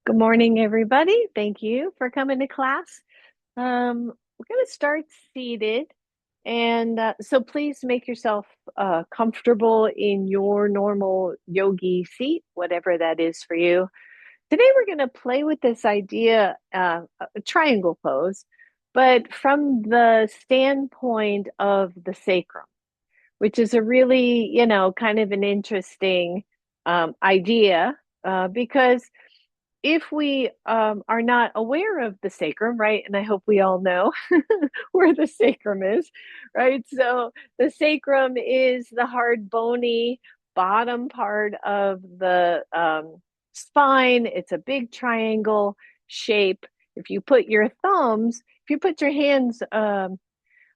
Good morning, everybody. Thank you for coming to class. We're going to start seated. And so please make yourself comfortable in your normal yogi seat, whatever that is for you. Today, we're going to play with this idea, a triangle pose, but from the standpoint of the sacrum, which is a really, kind of an interesting idea because if we are not aware of the sacrum, right? And I hope we all know where the sacrum is, right? So the sacrum is the hard, bony bottom part of the spine. It's a big triangle shape. If you put your hands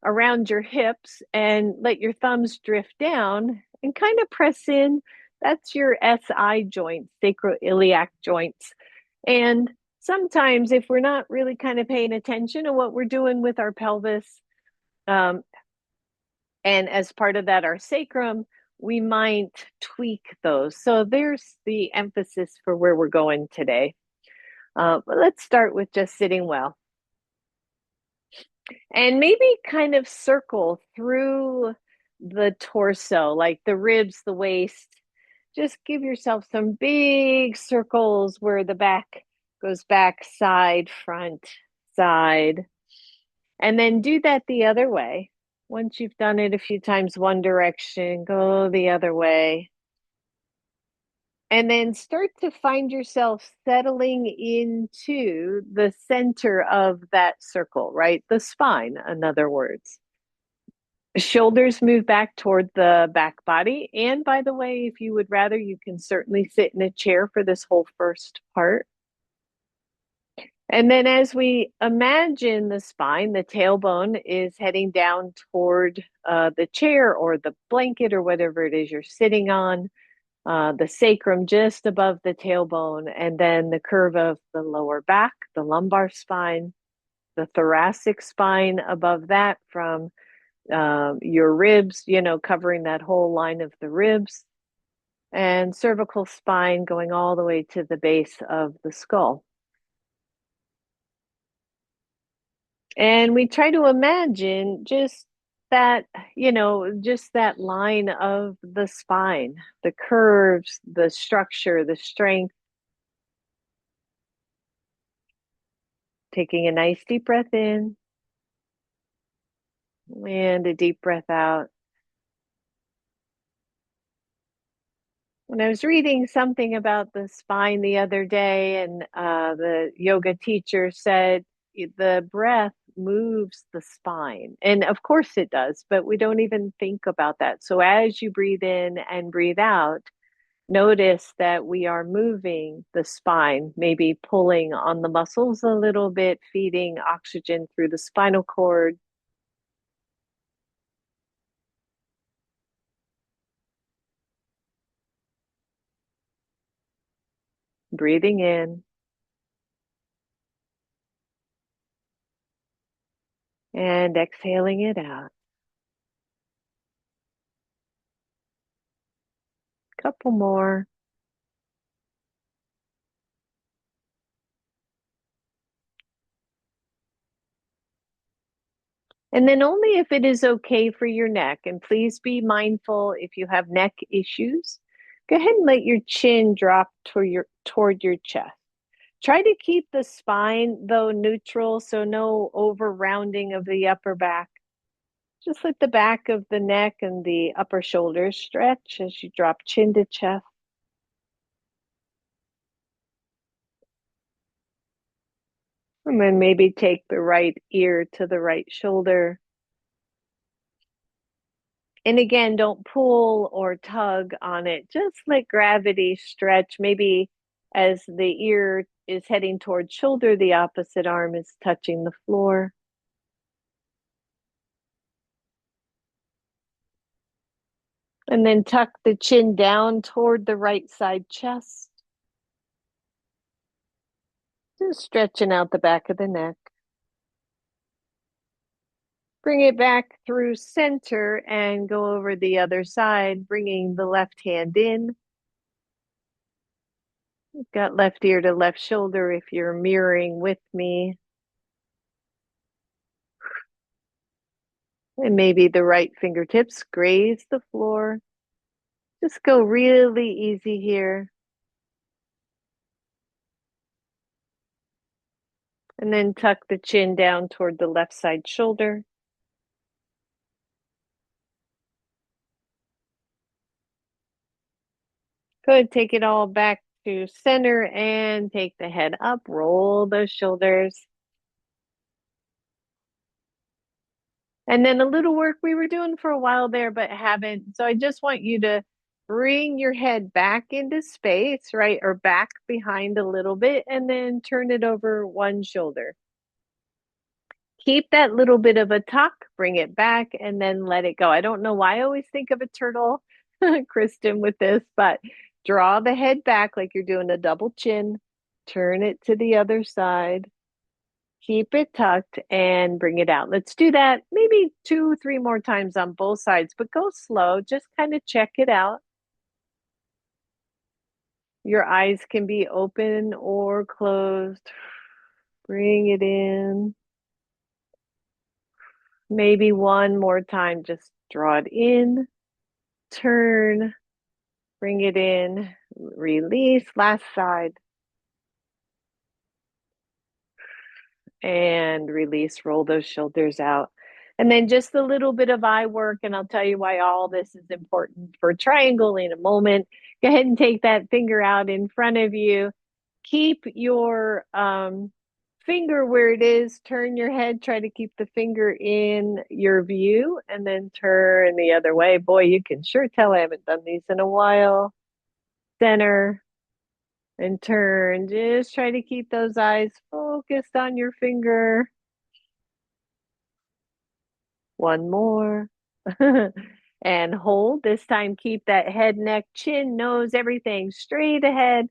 around your hips and let your thumbs drift down and kind of press in, that's your SI joint, sacroiliac joints. And sometimes, if we're not really kind of paying attention to what we're doing with our pelvis, um, and as part of that, our sacrum, we might tweak those. So there's the emphasis for where we're going today. But let's start with just sitting well. And maybe kind of circle through the torso, like the ribs, the waist. Just give yourself some big circles where the back goes back, side, front, side. And then do that the other way. Once you've done it a few times one direction, go the other way. And then start to find yourself settling into the center of that circle, right? The spine, in other words. Shoulders move back toward the back body. And by the way, if you would rather, you can certainly sit in a chair for this whole first part. And then as we imagine the spine, the tailbone is heading down toward the chair or the blanket or whatever it is you're sitting on, the sacrum just above the tailbone, and then the curve of the lower back, the lumbar spine, the thoracic spine above that from your ribs, covering that whole line of the ribs, and cervical spine going all the way to the base of the skull. And we try to imagine that, just that line of the spine, the curves, the structure, the strength. Taking a nice deep breath in and a deep breath out. When I was reading something about the spine the other day, and the yoga teacher said the breath moves the spine. And of course it does, but we don't even think about that. So as you breathe in and breathe out, notice that we are moving the spine, maybe pulling on the muscles a little bit, feeding oxygen through the spinal cord. Breathing in and exhaling it out. Couple more. And then only if it is okay for your neck, and please be mindful if you have neck issues, go ahead and let your chin drop toward your chest. Try to keep the spine, though, neutral, so no over rounding of the upper back. Just let the back of the neck and the upper shoulders stretch as you drop chin to chest. And then maybe take the right ear to the right shoulder. And again, don't pull or tug on it. Just let gravity stretch. Maybe as the ear is heading toward shoulder, the opposite arm is touching the floor. And then tuck the chin down toward the right side chest. Just stretching out the back of the neck. Bring it back through center and go over the other side, bringing the left hand in. Got left ear to left shoulder if you're mirroring with me. And maybe the right fingertips graze the floor. Just go really easy here. And then tuck the chin down toward the left side shoulder. Good. Take it all back to center and take the head up. Roll those shoulders. And then a little work we were doing for a while there, but haven't. So I just want you to bring your head back into space, right? Or back behind a little bit, and then turn it over one shoulder. Keep that little bit of a tuck, bring it back, and then let it go. I don't know why I always think of a turtle, Kristen, with this, but draw the head back like you're doing a double chin, turn it to the other side, keep it tucked, and bring it out. Let's do that maybe 2, 3 more times on both sides, but go slow. Just kind of check it out. Your eyes can be open or closed. Bring it in. Maybe one more time, just draw it in, turn, bring it in, release, last side, and release, roll those shoulders out. And then just a little bit of eye work, and I'll tell you why all this is important for triangle in a moment. Go ahead and take that finger out in front of you. Keep your finger where it is. Turn your head. Try to keep the finger in your view and then turn the other way. Boy, you can sure tell I haven't done these in a while. Center and turn. Just try to keep those eyes focused on your finger. One more. And hold. This time, keep that head, neck, chin, nose, everything straight ahead,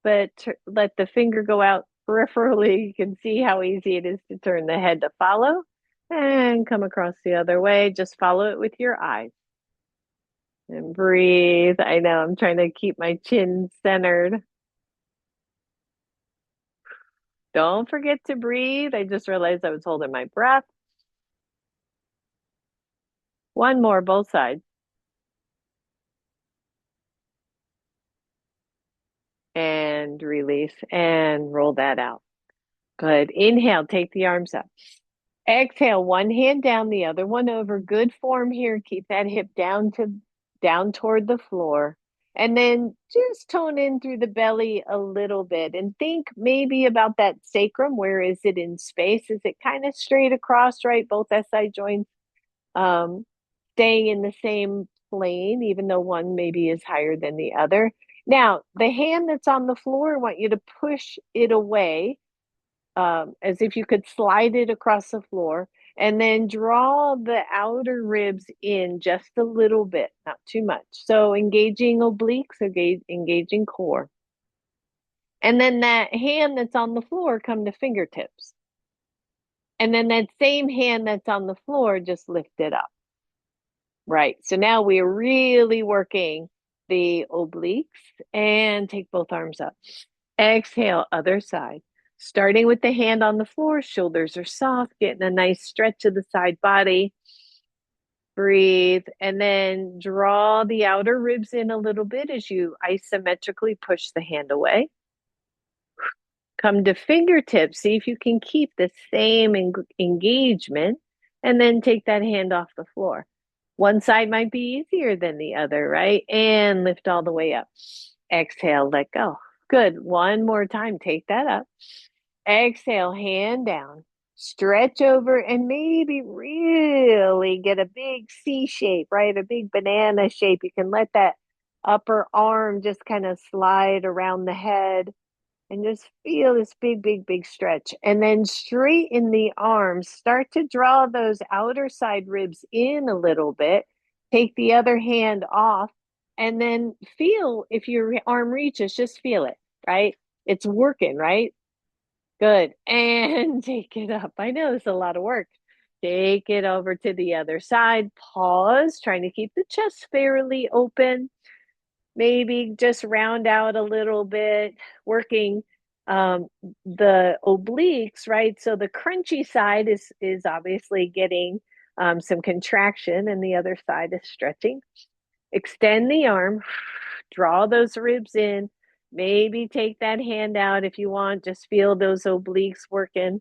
but let the finger go out peripherally. You can see how easy it is to turn the head to follow and come across the other way. Just follow it with your eyes and breathe. I know I'm trying to keep my chin centered. Don't forget to breathe. I just realized I was holding my breath. One more, both sides. And release and roll that out. Good. Inhale, take the arms up. Exhale, one hand down, the other one over. Good form here. Keep that hip down toward the floor. And then just tone in through the belly a little bit and think maybe about that sacrum. Where is it in space? Is it kind of straight across, right? Both SI joints um, staying in the same plane, even though one maybe is higher than the other. Now, the hand that's on the floor, I want you to push it away as if you could slide it across the floor, and then draw the outer ribs in just a little bit, not too much. So engaging obliques, engaging core. And then that hand that's on the floor come to fingertips. And then that same hand that's on the floor, just lift it up. Right. So now we're really working the obliques and take both arms up. Exhale, other side. Starting with the hand on the floor, shoulders are soft, getting a nice stretch of the side body. Breathe, and then draw the outer ribs in a little bit as you isometrically push the hand away. Come to fingertips. See if you can keep the same engagement, and then take that hand off the floor. One side might be easier than the other, right? And lift all the way up. Exhale, let go. Good. One more time. Take that up. Exhale, hand down. Stretch over and maybe really get a big C shape, right? A big banana shape. You can let that upper arm just kind of slide around the head and just feel this big, big, big stretch. And then straighten the arms. Start to draw those outer side ribs in a little bit. Take the other hand off and then feel if your arm reaches, just feel it, right? It's working, right? Good. And take it up. I know it's a lot of work. Take it over to the other side. Pause, trying to keep the chest fairly open. maybe just round out a little bit, working um, the obliques, right? So the crunchy side is obviously getting some contraction, and the other side is stretching. Extend the arm, draw those ribs in. Maybe take that hand out if you want. Just feel those obliques working.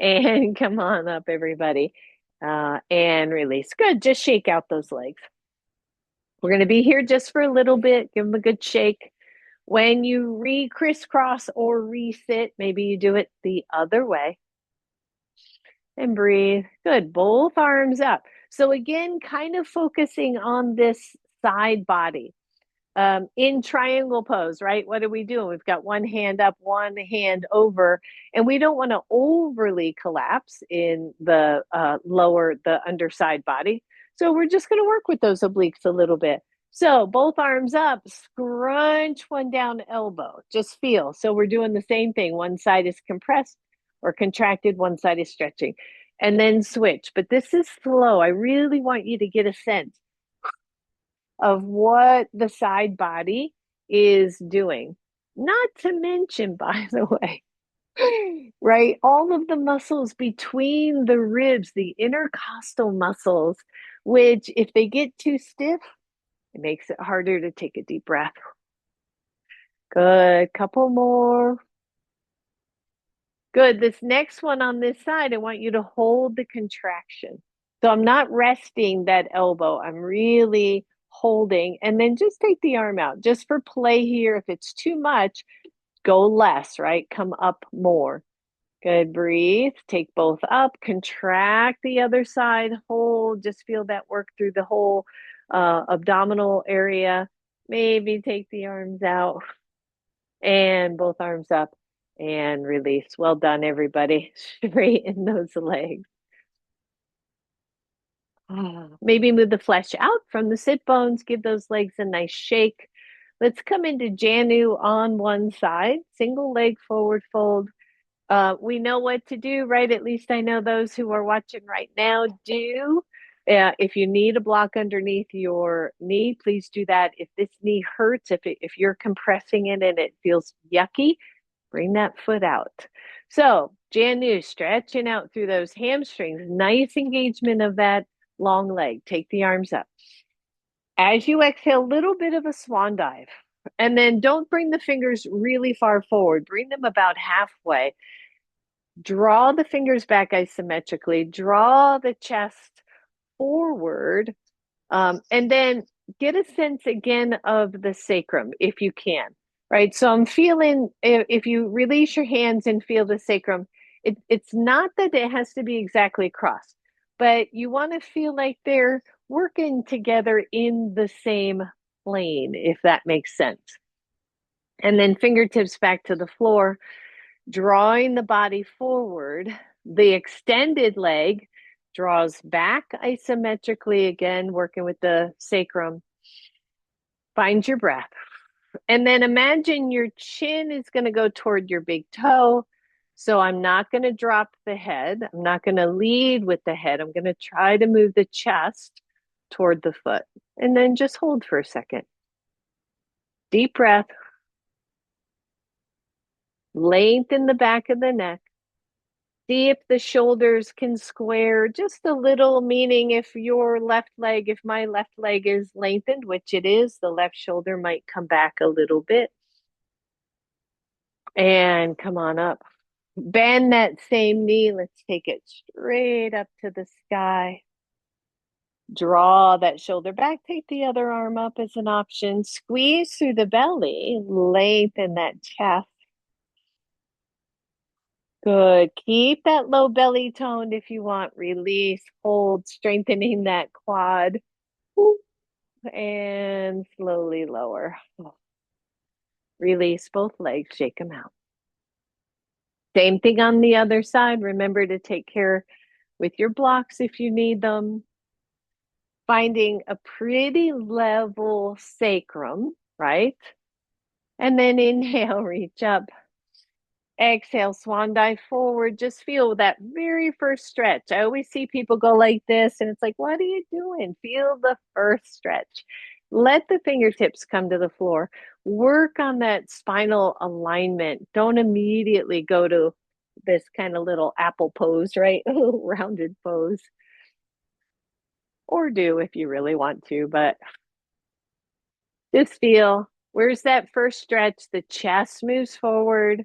And come on up, everybody. And release. Good. Just shake out those legs. We're going to be here just for a little bit. Give them a good shake. When you crisscross or resit, maybe you do it the other way and breathe. Good. Both arms up. So again, kind of focusing on this side body. In triangle pose, right? What are we doing? We've got one hand up, one hand over, and we don't want to overly collapse in the the underside body. So we're just going to work with those obliques a little bit. So both arms up, scrunch one down elbow, just feel. So we're doing the same thing. One side is compressed or contracted, one side is stretching, and then switch. But this is slow. I really want you to get a sense of what the side body is doing. Not to mention, by the way, right, all of the muscles between the ribs, the intercostal muscles, which if they get too stiff, it makes it harder to take a deep breath. Good. Couple more. Good. This next one on this side, I want you to hold the contraction. So I'm not resting that elbow. I'm really holding, and then just take the arm out just for play here. If it's too much, go less, right? Come up more. Good. Breathe. Take both up. Contract the other side. Hold. Just feel that work through the whole abdominal area. Maybe take the arms out and both arms up and release. Well done, everybody. Straighten those legs. Maybe move the flesh out from the sit bones. Give those legs a nice shake. Let's come into Janu on one side. Single leg forward fold. We know what to do, right? At least I know those who are watching right now do. If you need a block underneath your knee, please do that. If this knee hurts, if you're compressing it and it feels yucky, bring that foot out. So, Janu, stretching out through those hamstrings. Nice engagement of that long leg. Take the arms up. As you exhale, a little bit of a swan dive. And then don't bring the fingers really far forward. Bring them about halfway. Draw the fingers back isometrically. Draw the chest forward. And then get a sense again of the sacrum if you can, right? So I'm feeling, if you release your hands and feel the sacrum, it's not that it has to be exactly across, but you want to feel like they're working together in the same plane, if that makes sense. And then fingertips back to the floor, drawing the body forward. The extended leg draws back isometrically, again, working with the sacrum. Find your breath. And then imagine your chin is going to go toward your big toe. So I'm not going to drop the head. I'm not going to lead with the head. I'm going to try to move the chest toward the foot. And then just hold for a second. Deep breath. Lengthen the back of the neck. See if the shoulders can square just a little, meaning if my left leg is lengthened, which it is, the left shoulder might come back a little bit. And come on up. Bend that same knee. Let's take it straight up to the sky. Draw that shoulder back. Take the other arm up as an option. Squeeze through the belly. Lengthen that chest. Good. Keep that low belly toned if you want. Release, hold, strengthening that quad. And slowly lower. Release both legs, shake them out. Same thing on the other side. Remember to take care with your blocks if you need them. Finding a pretty level sacrum, right? And then inhale, reach up. Exhale, swan dive forward. Just feel that very first stretch. I always see people go like this, and it's like, what are you doing? Feel the first stretch. Let the fingertips come to the floor. Work on that spinal alignment. Don't immediately go to this kind of little apple pose, right? Rounded pose. Or do if you really want to, but just feel where's that first stretch? The chest moves forward.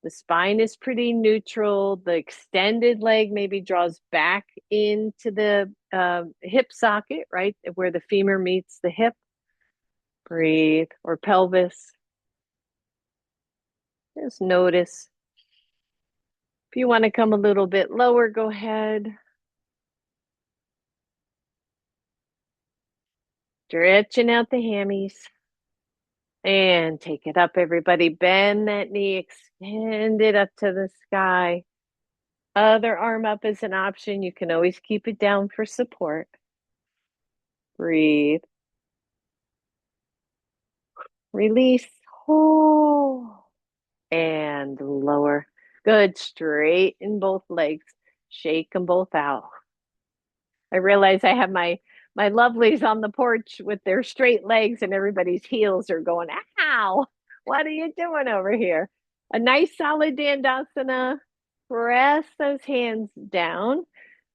The spine is pretty neutral. The extended leg maybe draws back into the hip socket, right? Where the femur meets the hip. Breathe, or pelvis. Just notice. If you want to come a little bit lower, go ahead. Stretching out the hammies. And take it up, everybody. Bend that knee, extend it up to the sky. Other arm up is an option. You can always keep it down for support. Breathe. Release. Hold. And lower. Good. Straighten both legs. Shake them both out. I realize I have my lovelies on the porch with their straight legs and everybody's heels are going, ow, what are you doing over here? A nice solid dandasana. Press those hands down,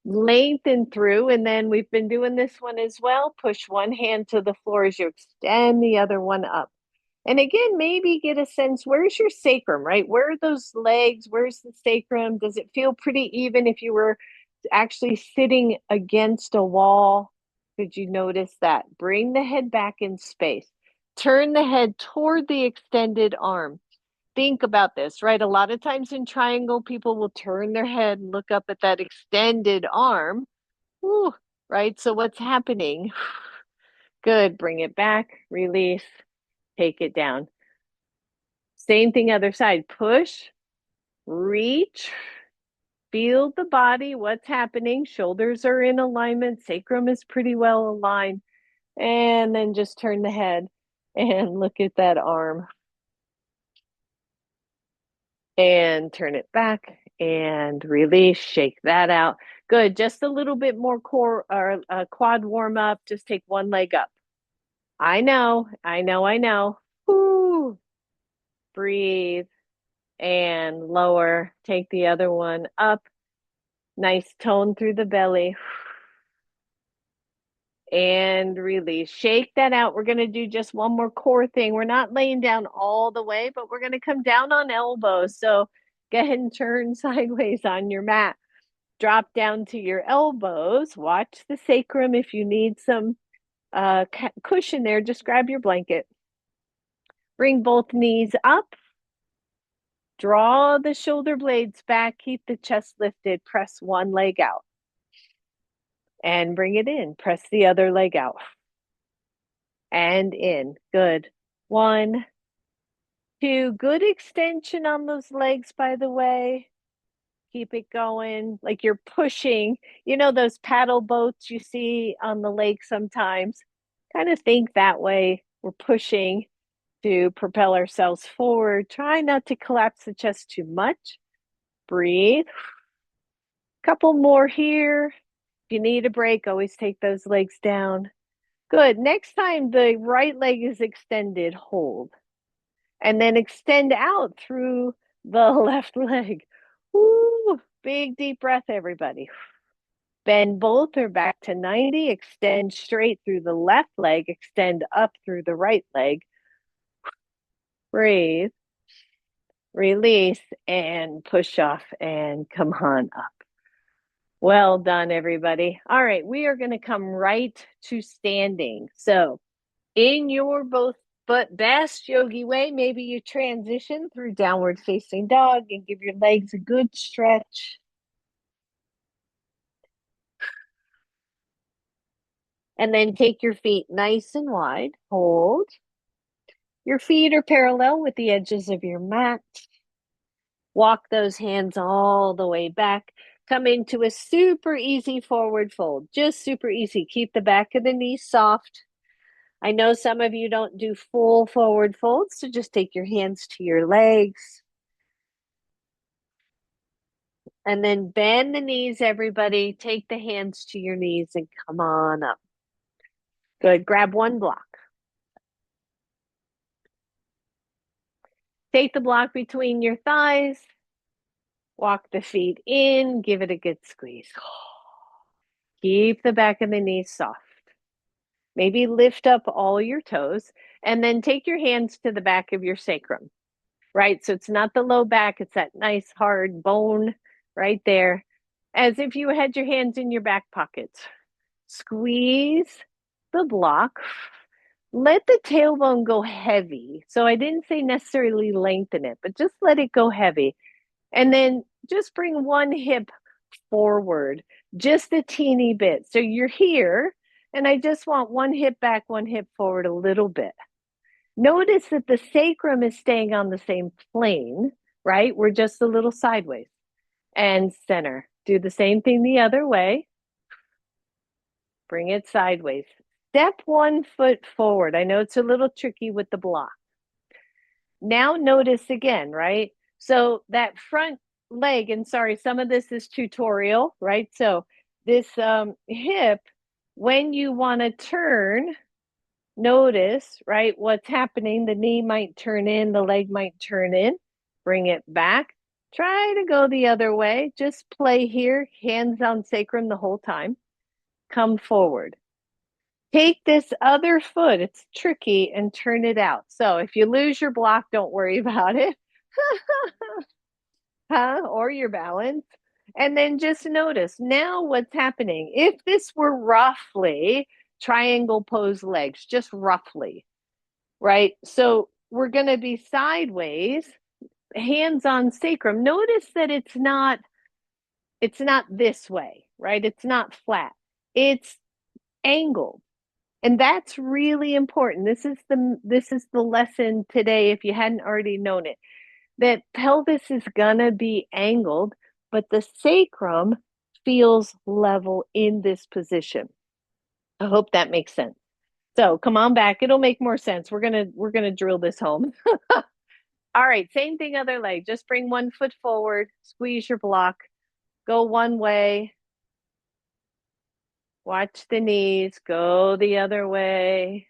lengthen through, and then we've been doing this one as well. Push one hand to the floor as you extend the other one up. And again, maybe get a sense, where's your sacrum, right? Where are those legs? Where's the sacrum? Does it feel pretty even if you were actually sitting against a wall? Could you notice that? Bring the head back in space. Turn the head toward the extended arm. Think about this, right? A lot of times in triangle, people will turn their head and look up at that extended arm. Ooh, right? So what's happening? Good. Bring it back, release, take it down. Same thing, other side. Push, reach, feel the body, what's happening. Shoulders are in alignment, sacrum is pretty well aligned. And then just turn the head and look at that arm. And turn it back and release, shake that out. Good. Just a little bit more core or quad warm up. Just take one leg up. I know, I know, I know. Whoo. Breathe and lower. Take the other one up. Nice tone through the belly. And release. Shake that out. We're going to do just one more core thing. We're not laying down all the way, but we're going to come down on elbows. So go ahead and turn sideways on your mat. Drop down to your elbows. Watch the sacrum. If you need some cushion there, just grab your blanket. Bring both knees up. Draw the shoulder blades back. Keep the chest lifted. Press one leg out. And bring it in. Press the other leg out. And in. Good. One, two. Good extension on those legs, by the way. Keep it going like you're pushing. You know those paddle boats you see on the lake sometimes? Kind of think that way. We're pushing to propel ourselves forward. Try not to collapse the chest too much. Breathe. Couple more here. If you need a break, always take those legs down. Good. Next time the right leg is extended, hold. And then extend out through the left leg. Woo! Big deep breath, everybody. Bend both or back to 90. Extend straight through the left leg. Extend up through the right leg. Breathe. Release and push off and come on up. Well done, everybody. All right, we are going to come right to standing. So, in your both but best yogi way, maybe you transition through downward facing dog and give your legs a good stretch. And then take your feet nice and wide. Hold. Your feet are parallel with the edges of your mat. Walk those hands all the way back. Come into a super easy forward fold. Just super easy. Keep the back of the knee soft. I know some of you don't do full forward folds, so just take your hands to your legs. And then bend the knees, everybody. Take the hands to your knees and come on up. Good. Grab one block. Take the block between your thighs. Walk the feet in. Give it a good squeeze. Keep the back of the knees soft. Maybe lift up all your toes and then take your hands to the back of your sacrum, right? So it's not the low back, it's that nice hard bone right there, as if you had your hands in your back pockets. Squeeze the block. Let the tailbone go heavy. So I didn't say necessarily lengthen it, but just let it go heavy. And then just bring one hip forward, just a teeny bit. So you're here, and I just want one hip back, one hip forward a little bit. Notice that the sacrum is staying on the same plane, right? We're just a little sideways. And center. Do the same thing the other way. Bring it sideways. Step one foot forward. I know it's a little tricky with the block. Now notice again, right? So that front leg, and sorry, some of this is tutorial, right? So this hip, when you want to turn, notice, right, what's happening. The knee might turn in, the leg might turn in. Bring it back. Try to go the other way. Just play here, hands on sacrum the whole time. Come forward. Take this other foot, it's tricky, and turn it out. So if you lose your block, don't worry about it. Huh? Or your balance. And then just notice now what's happening. If this were roughly triangle pose legs, just roughly, right? So we're going to be sideways, hands on sacrum. Notice that it's not this way, right? It's not flat. It's angled. And that's really important. This is the lesson today if you hadn't already known it. That pelvis is gonna be angled, but the sacrum feels level in this position. I hope that makes sense. So come on back. It'll make more sense. We're gonna drill this home. All right, same thing, other leg. Just bring one foot forward, squeeze your block, go one way, watch the knees, go the other way.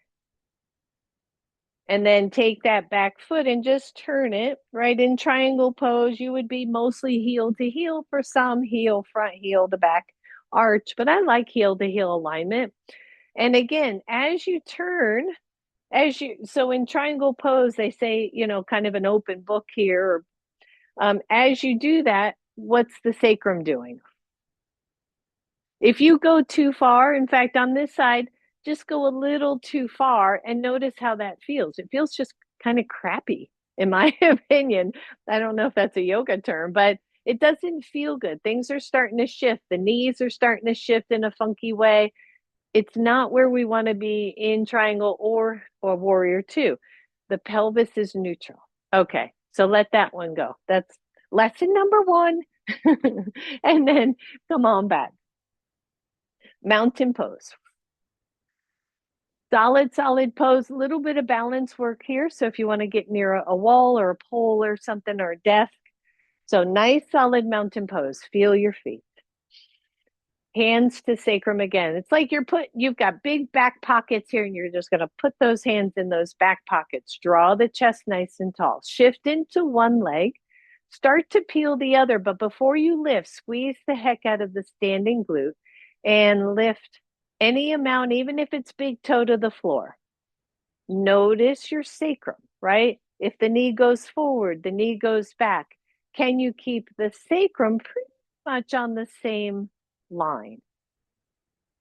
And then take that back foot and just turn it right in triangle pose. You would be mostly heel to heel for some, heel, front heel, the back arch, but I like heel to heel alignment. And again, as you turn, so in triangle pose, they say, kind of an open book here. As you do that, what's the sacrum doing? If you go too far, in fact, on this side, just go a little too far and notice how that feels. It feels just kind of crappy, in my opinion. I don't know if that's a yoga term, but it doesn't feel good. Things are starting to shift. The knees are starting to shift in a funky way. It's not where we want to be in triangle or warrior two. The pelvis is neutral. Okay, so let that one go. That's lesson number one. And then come on back. Mountain pose. Solid pose, a little bit of balance work here. So if you want to get near a wall or a pole or something or a desk. So nice solid mountain pose. Feel your feet. Hands to sacrum again. It's like you've got big back pockets here and you're just going to put those hands in those back pockets. Draw the chest nice and tall. Shift into one leg. Start to peel the other, but before you lift, squeeze the heck out of the standing glute and lift any amount, even if it's big toe to the floor. Notice your sacrum, right? If the knee goes forward, the knee goes back. Can you keep the sacrum pretty much on the same line?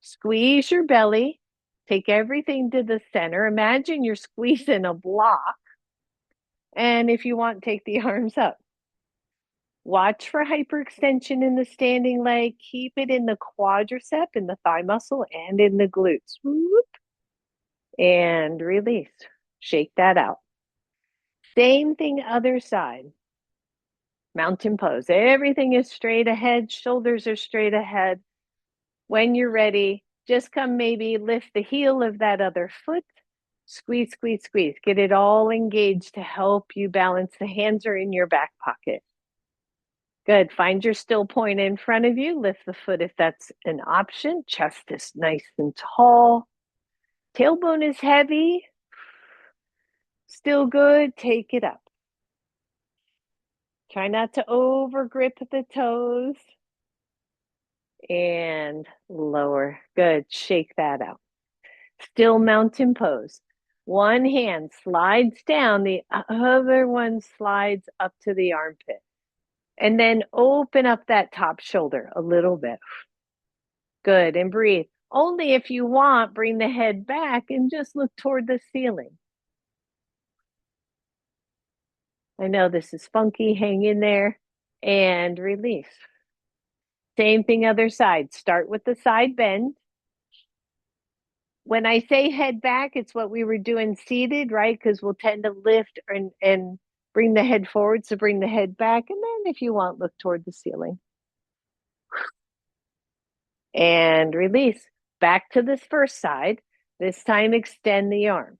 Squeeze your belly. Take everything to the center. Imagine you're squeezing a block. And if you want, take the arms up. Watch for hyperextension in the standing leg. Keep it in the quadricep, in the thigh muscle, and in the glutes. Whoop. And release. Shake that out. Same thing, other side. Mountain pose. Everything is straight ahead. Shoulders are straight ahead. When you're ready, just come maybe lift the heel of that other foot. Squeeze, squeeze, squeeze. Get it all engaged to help you balance. The hands are in your back pocket. Good. Find your still point in front of you. Lift the foot if that's an option. Chest is nice and tall. Tailbone is heavy. Still good. Take it up. Try not to over grip the toes. And lower. Good. Shake that out. Still mountain pose. One hand slides down, the other one slides up to the armpit. And then open up that top shoulder a little bit. Good. And breathe. Only if you want, bring the head back and just look toward the ceiling. I know this is funky. Hang in there and release. Same thing, other side. Start with the side bend. When I say head back, it's what we were doing seated, right? Because we'll tend to lift and bring the head forward. So bring the head back. And then if you want, look toward the ceiling. And release. Back to this first side. This time, extend the arm.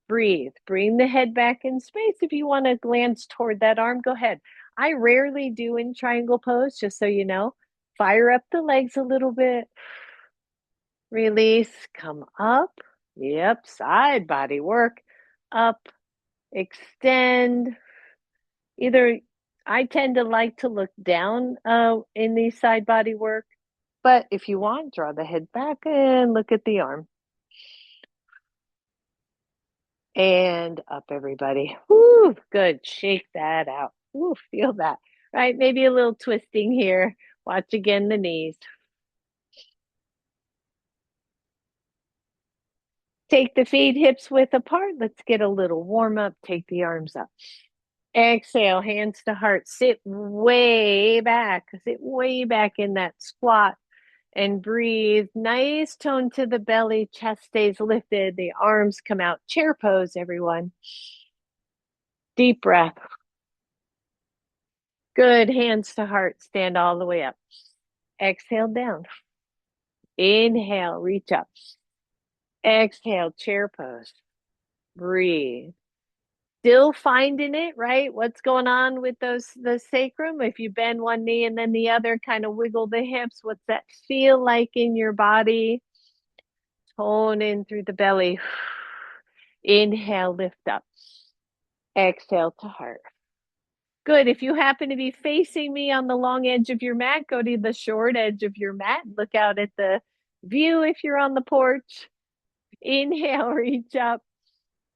Breathe. Bring the head back in space. If you want to glance toward that arm, go ahead. I rarely do in triangle pose, just so you know. Fire up the legs a little bit. Release. Come up. Yep. Side body work. Up. Extend. Either I tend to like to look down in the side body work, but if you want, draw the head back and look at the arm. And up, everybody. Woo, good. Shake that out. Woo, feel that. Right, maybe a little twisting here. Watch again the knees. Take the feet hips width apart. Let's get a little warm up. Take the arms up. Exhale, hands to heart. Sit way back. Sit way back in that squat and breathe. Nice tone to the belly. Chest stays lifted. The arms come out. Chair pose, everyone. Deep breath. Good. Hands to heart. Stand all the way up. Exhale down. Inhale, reach up. Exhale, chair pose. Breathe. Still finding it, right? What's going on with the sacrum? If you bend one knee and then the other, kind of wiggle the hips. What's that feel like in your body? Tone in through the belly. Inhale, lift up. Exhale to heart. Good. If you happen to be facing me on the long edge of your mat, go to the short edge of your mat. Look out at the view if you're on the porch. Inhale, reach up.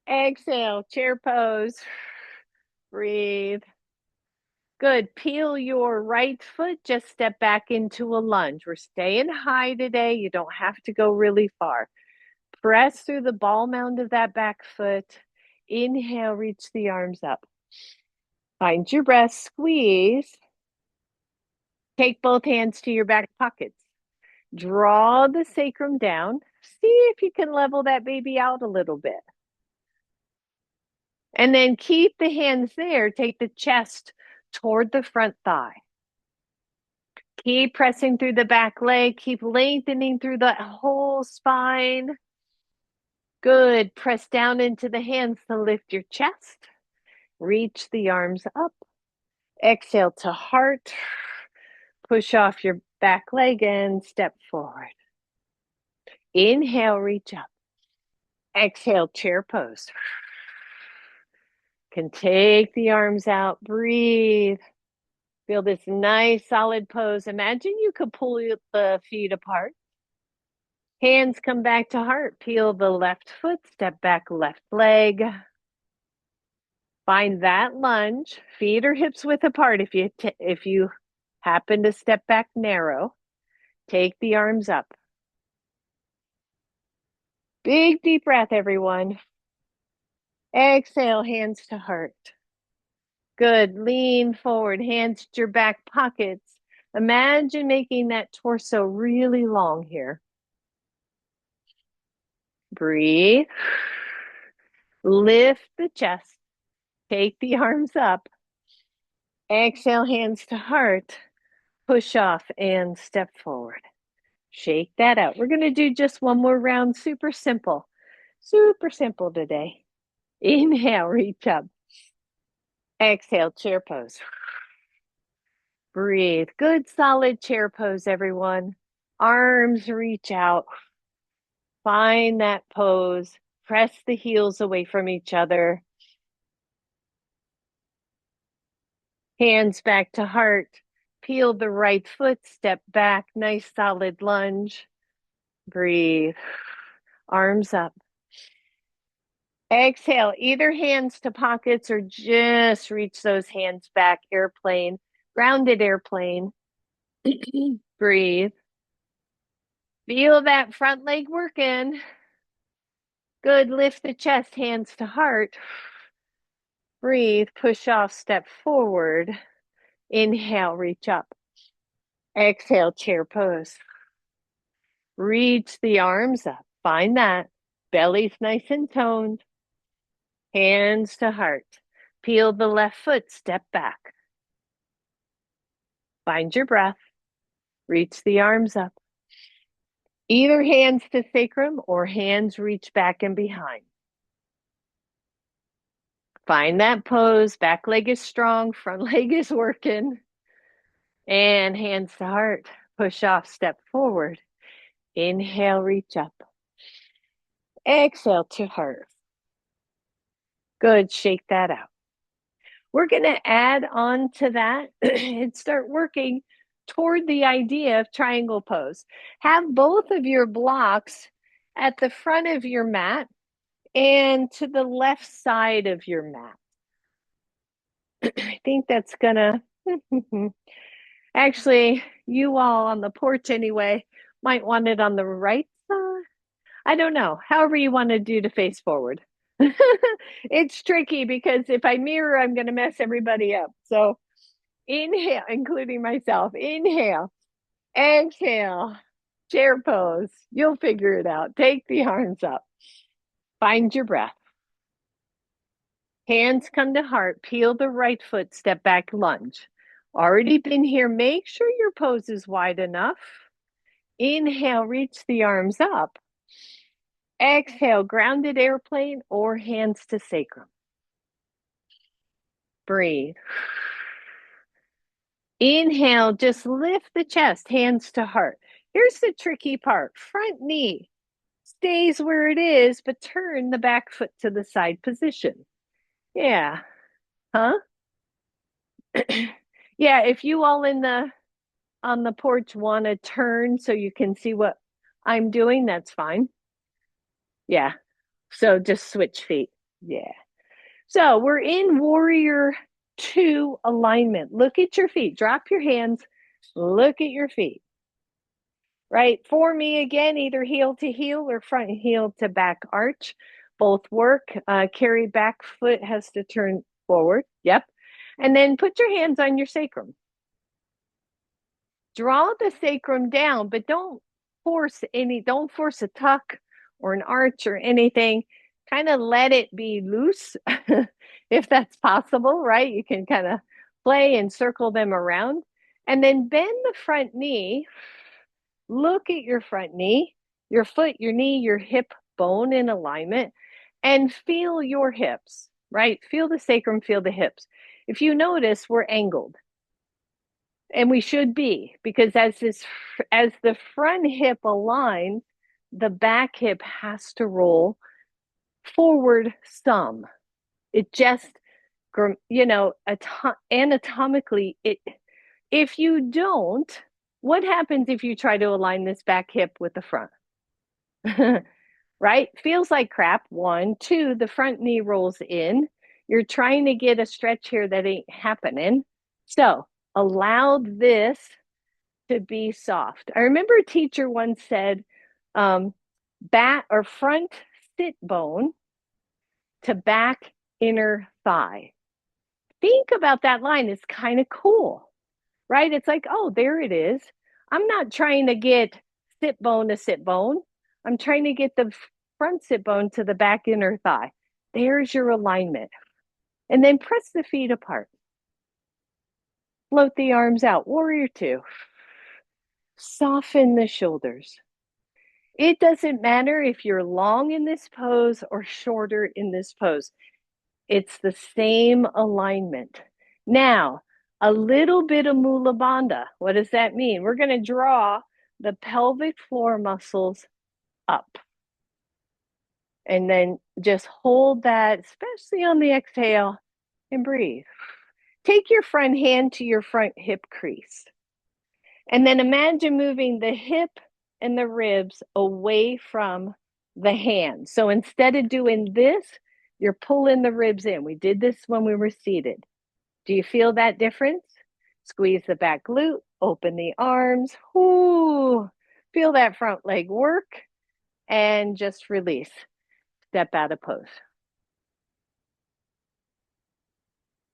Exhale, chair pose. Breathe. Good. Peel your right foot. Just step back into a lunge. We're staying high today. You don't have to go really far. Press through the ball mound of that back foot. Inhale, reach the arms up. Find your breath, squeeze. Take both hands to your back pockets. Draw the sacrum down. See if you can level that baby out a little bit. And then keep the hands there. Take the chest toward the front thigh. Keep pressing through the back leg. Keep lengthening through the whole spine. Good. Press down into the hands to lift your chest. Reach the arms up. Exhale to heart. Push off your back leg and step forward. Inhale, reach up. Exhale, chair pose. Can take the arms out. Breathe. Feel this nice solid pose. Imagine you could pull the feet apart. Hands come back to heart. Peel the left foot. Step back left leg. Find that lunge. Feet or hips width apart. If you happen to step back narrow, take the arms up. Big deep breath, everyone. Exhale, hands to heart. Good. Lean forward, hands to your back pockets. Imagine making that torso really long here. Breathe. Lift the chest. Take the arms up. Exhale, hands to heart. Push off and step forward. Shake that out. We're going to do just one more round. Super simple. Super simple today. Inhale, reach up. Exhale, chair pose. Breathe. Good, solid chair pose, everyone. Arms reach out. Find that pose. Press the heels away from each other. Hands back to heart. Peel the right foot, step back, nice solid lunge. Breathe. Arms up. Exhale, either hands to pockets or just reach those hands back. Airplane, grounded airplane. Breathe. Feel that front leg working. Good. Lift the chest, hands to heart. Breathe. Push off, step forward. Inhale, reach up. Exhale, chair pose. Reach the arms up. Find that. Belly's nice and toned. Hands to heart. Peel the left foot, step back. Find your breath. Reach the arms up. Either hands to sacrum or hands reach back and behind. Find that pose. Back leg is strong, front leg is working. And hands to heart. Push off, step forward. Inhale, reach up. Exhale to heart. Good. Shake that out. We're going to add on to that and start working toward the idea of triangle pose. Have both of your blocks at the front of your mat and to the left side of your mat. I think that's gonna, actually, you all on the porch anyway, might want it on the right side. I don't know, however you want to do to face forward. It's tricky because if I mirror, I'm going to mess everybody up. So inhale, including myself. Inhale, exhale, chair pose. You'll figure it out. Take the arms up. Find your breath. Hands come to heart. Peel the right foot, step back, lunge. Already been here. Make sure your pose is wide enough. Inhale, reach the arms up. Exhale, grounded airplane or hands to sacrum. Breathe. Inhale, just lift the chest, hands to heart. Here's the tricky part. Front knee stays where it is, but turn the back foot to the side position. Yeah. Huh? Yeah, if you all on the porch want to turn so you can see what I'm doing, that's fine. Yeah. So just switch feet. Yeah. So we're in warrior two alignment. Look at your feet. Drop your hands. Look at your feet. Right? For me, again, either heel to heel or front heel to back arch. Both work. Carry back foot has to turn forward. Yep. And then put your hands on your sacrum. Draw the sacrum down, but don't force a tuck or an arch or anything. Kind of let it be loose if that's possible, right? You can kind of play and circle them around. And then bend the front knee. Look at your front knee, your foot, your knee, your hip bone in alignment, and feel your hips, right? Feel the sacrum, feel the hips. If you notice, we're angled. And we should be, because as the front hip aligns, the back hip has to roll forward some. It just, anatomically, if you don't, what happens if you try to align this back hip with the front? Right? Feels like crap. 1, 2, the front knee rolls in. You're trying to get a stretch here that ain't happening. So allow this to be soft. I remember a teacher once said, back or front sit bone to back inner thigh. Think about that line. It's kind of cool, right? It's like, oh, there it is. I'm not trying to get sit bone to sit bone. I'm trying to get the front sit bone to the back inner thigh. There's your alignment. And then press the feet apart. Float the arms out. Warrior two. Soften the shoulders. It doesn't matter if you're long in this pose or shorter in this pose. It's the same alignment. Now, a little bit of mula bandha. What does that mean? We're going to draw the pelvic floor muscles up. And then just hold that, especially on the exhale, and breathe. Take your front hand to your front hip crease. And then imagine moving the hip and the ribs away from the hand. So instead of doing this, you're pulling the ribs in. We did this when we were seated. Do you feel that difference? Squeeze the back glute, open the arms. Ooh, feel that front leg work, and just release. Step out of pose.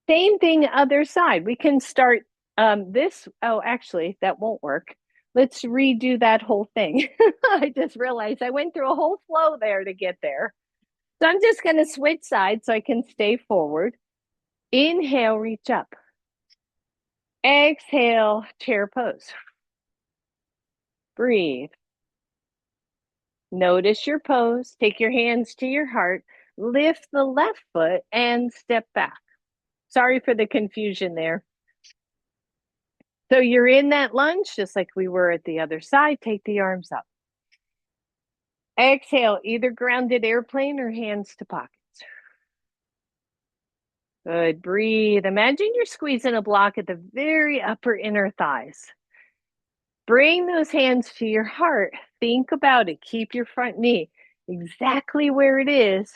Same thing, other side. We can start this. Oh, actually, that won't work. Let's redo that whole thing. I just realized I went through a whole flow there to get there. So I'm just going to switch sides so I can stay forward. Inhale, reach up. Exhale, chair pose. Breathe. Notice your pose. Take your hands to your heart. Lift the left foot and step back. Sorry for the confusion there. So you're in that lunge, just like we were at the other side. Take the arms up. Exhale, either grounded airplane or hands to pockets. Good. Breathe. Imagine you're squeezing a block at the very upper inner thighs. Bring those hands to your heart. Think about it. Keep your front knee exactly where it is.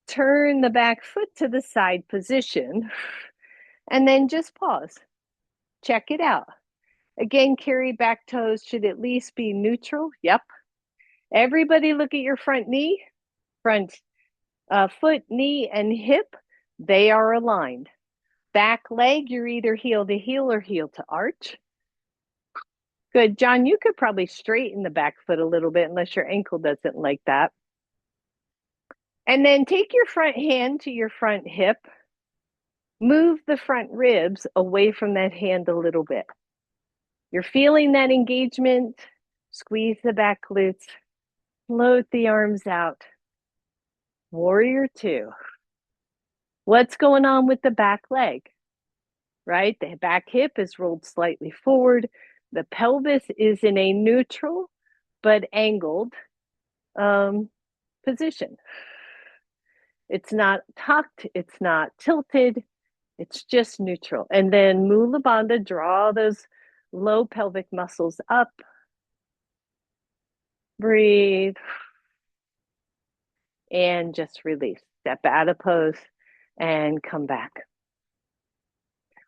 Turn the back foot to the side position. And then just pause. Check it out. Again, carry back toes should at least be neutral. Yep. Everybody look at your front knee, front foot, knee, and hip. They are aligned. Back leg, you're either heel to heel or heel to arch. Good. John, you could probably straighten the back foot a little bit unless your ankle doesn't like that. And then take your front hand to your front hip. Move the front ribs away from that hand a little bit. You're feeling that engagement. Squeeze the back glutes. Float the arms out. Warrior two. What's going on with the back leg? Right? The back hip is rolled slightly forward. The pelvis is in a neutral but angled position. It's not tucked. It's not tilted. It's just neutral. And then Mula Bandha, draw those low pelvic muscles up. Breathe. And just release. Step out of pose and come back.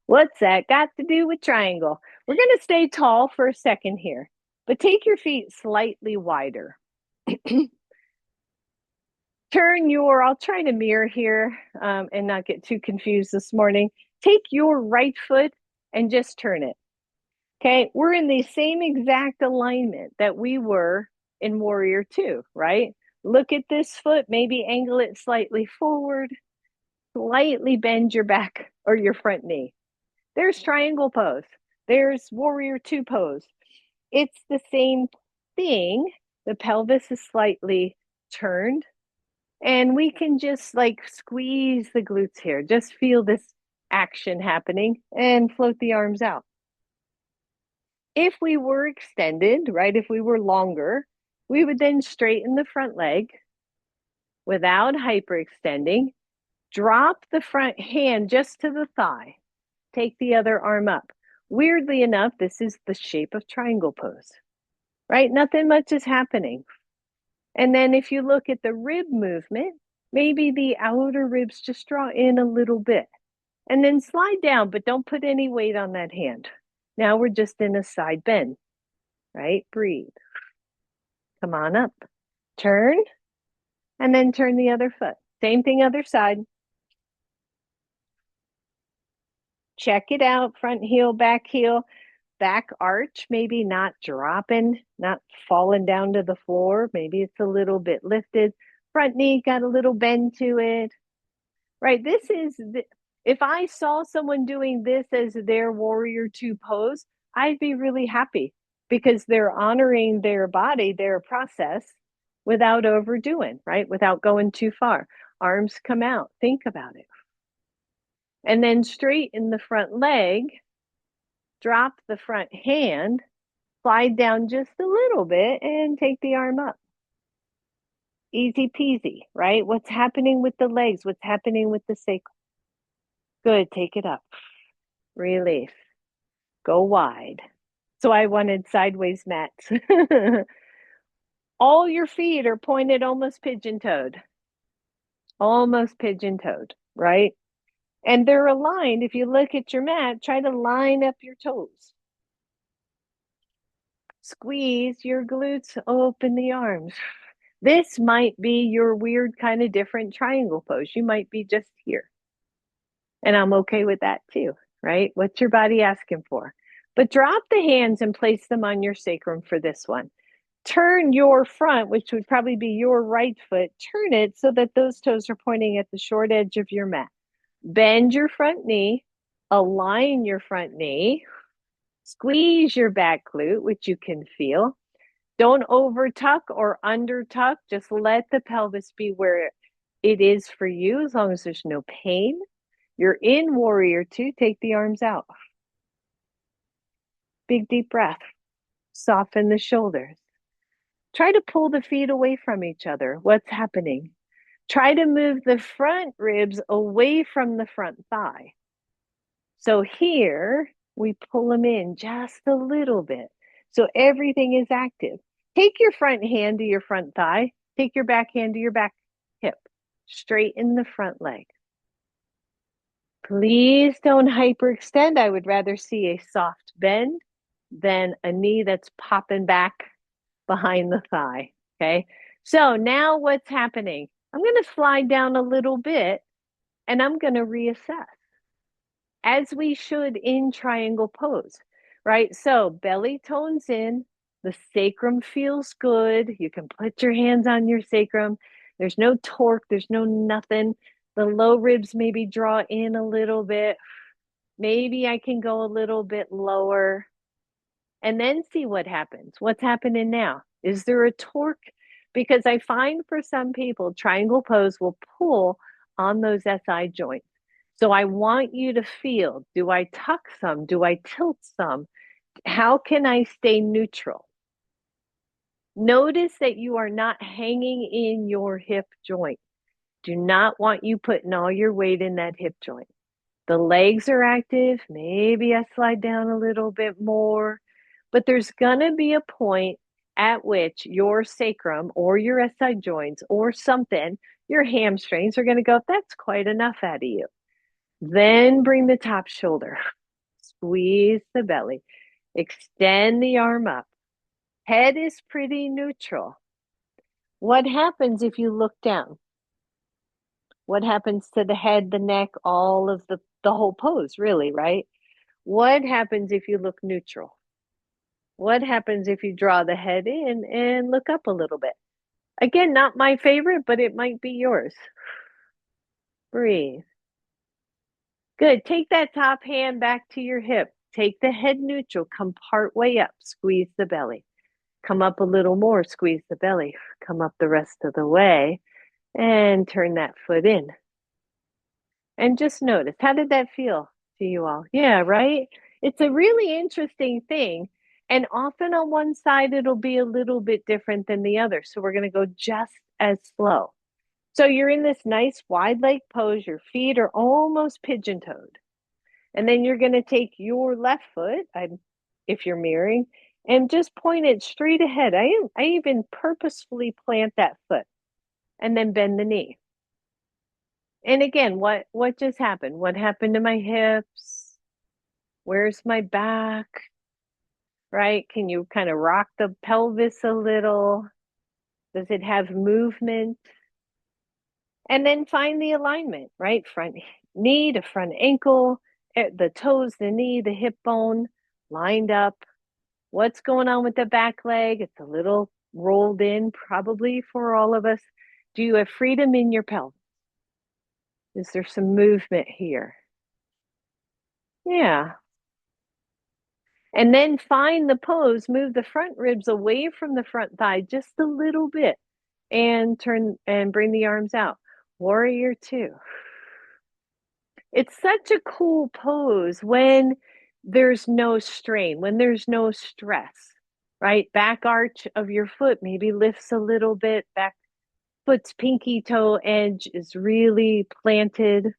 What's that got to do with triangle? We're going to stay tall for a second here, but take your feet slightly wider. I'll try to mirror here and not get too confused this morning. Take your right foot and just turn it. Okay, we're in the same exact alignment that we were in Warrior Two, right? Look at this foot, maybe angle it slightly forward, slightly bend your back or your front knee. There's triangle pose. There's Warrior Two pose. It's the same thing. The pelvis is slightly turned. And we can just like squeeze the glutes here. Just feel this action happening and float the arms out. If we were extended, right, if we were longer, we would then straighten the front leg without hyperextending. Drop the front hand just to the thigh. Take the other arm up. Weirdly enough, this is the shape of triangle pose, right? Nothing much is happening. And then if you look at the rib movement, maybe the outer ribs just draw in a little bit. And then slide down, but don't put any weight on that hand. Now we're just in a side bend, right? Breathe. Come on up. Turn, and then turn the other foot. Same thing, other side. Check it out. Front heel, back arch, maybe not dropping, not falling down to the floor. Maybe it's a little bit lifted. Front knee got a little bend to it, right? If I saw someone doing this as their Warrior Two pose, I'd be really happy because they're honoring their body, their process without overdoing, right? Without going too far. Arms come out. Think about it. And then straighten the front leg. Drop the front hand, slide down just a little bit, and take the arm up. Easy peasy, right? What's happening with the legs? What's happening with the sacrum? Good, take it up. Release. Go wide. So I wanted sideways mats. All your feet are pointed almost pigeon toed, right? And they're aligned. If you look at your mat, try to line up your toes. Squeeze your glutes, open the arms. This might be your weird kind of different triangle pose. You might be just here. And I'm okay with that too, right? What's your body asking for? But drop the hands and place them on your sacrum for this one. Turn your front, which would probably be your right foot, turn it so that those toes are pointing at the short edge of your mat. Bend your front knee, align your front knee, squeeze your back glute, which you can feel. Don't over tuck or under tuck. Just let the pelvis be where it is for you as long as there's no pain. You're in warrior two. Take the arms out. Big deep breath. Soften the shoulders. Try to pull the feet away from each other. What's happening? Try to move the front ribs away from the front thigh. So here we pull them in just a little bit. So everything is active. Take your front hand to your front thigh. Take your back hand to your back hip. Straighten the front leg. Please don't hyperextend. I would rather see a soft bend than a knee that's popping back behind the thigh. Okay. So now what's happening? I'm going to slide down a little bit and I'm going to reassess as we should in triangle pose, right? So belly tones in, the sacrum feels good. You can put your hands on your sacrum. There's no torque, there's no nothing. The low ribs maybe draw in a little bit. Maybe I can go a little bit lower and then see what happens. What's happening now? Is there a torque? Because I find for some people, triangle pose will pull on those SI joints. So I want you to feel, do I tuck some? Do I tilt some? How can I stay neutral? Notice that you are not hanging in your hip joint. Do not want you putting all your weight in that hip joint. The legs are active. Maybe I slide down a little bit more, but there's going to be a point at which your sacrum or your SI joints or something, your hamstrings are going to go, that's quite enough out of you. Then bring the top shoulder, squeeze the belly, extend the arm up. Head is pretty neutral. What happens if you look down? What happens to the head, the neck, all of the whole pose, really, right? What happens if you look neutral? What happens if you draw the head in and look up a little bit? Again, not my favorite, but it might be yours. Breathe. Good. Take that top hand back to your hip. Take the head neutral. Come part way up. Squeeze the belly. Come up a little more. Squeeze the belly. Come up the rest of the way and turn that foot in. And just notice, how did that feel to you all? Yeah, right? It's a really interesting thing. And often on one side, it'll be a little bit different than the other. So we're going to go just as slow. So you're in this nice wide leg pose. Your feet are almost pigeon toed. And then you're going to take your left foot, if you're mirroring, and just point it straight ahead. I even purposefully plant that foot and then bend the knee. And again, what just happened? What happened to my hips? Where's my back? Right? Can you kind of rock the pelvis a little? Does it have movement? And then find the alignment, right? Front knee to front ankle, the toes, the knee, the hip bone lined up. What's going on with the back leg? It's a little rolled in, probably for all of us. Do you have freedom in your pelvis? Is there some movement here? Yeah. And then find the pose, move the front ribs away from the front thigh just a little bit and turn and bring the arms out. Warrior two. It's such a cool pose when there's no strain, when there's no stress, right? Back arch of your foot maybe lifts a little bit back. Foot's pinky toe edge is really planted.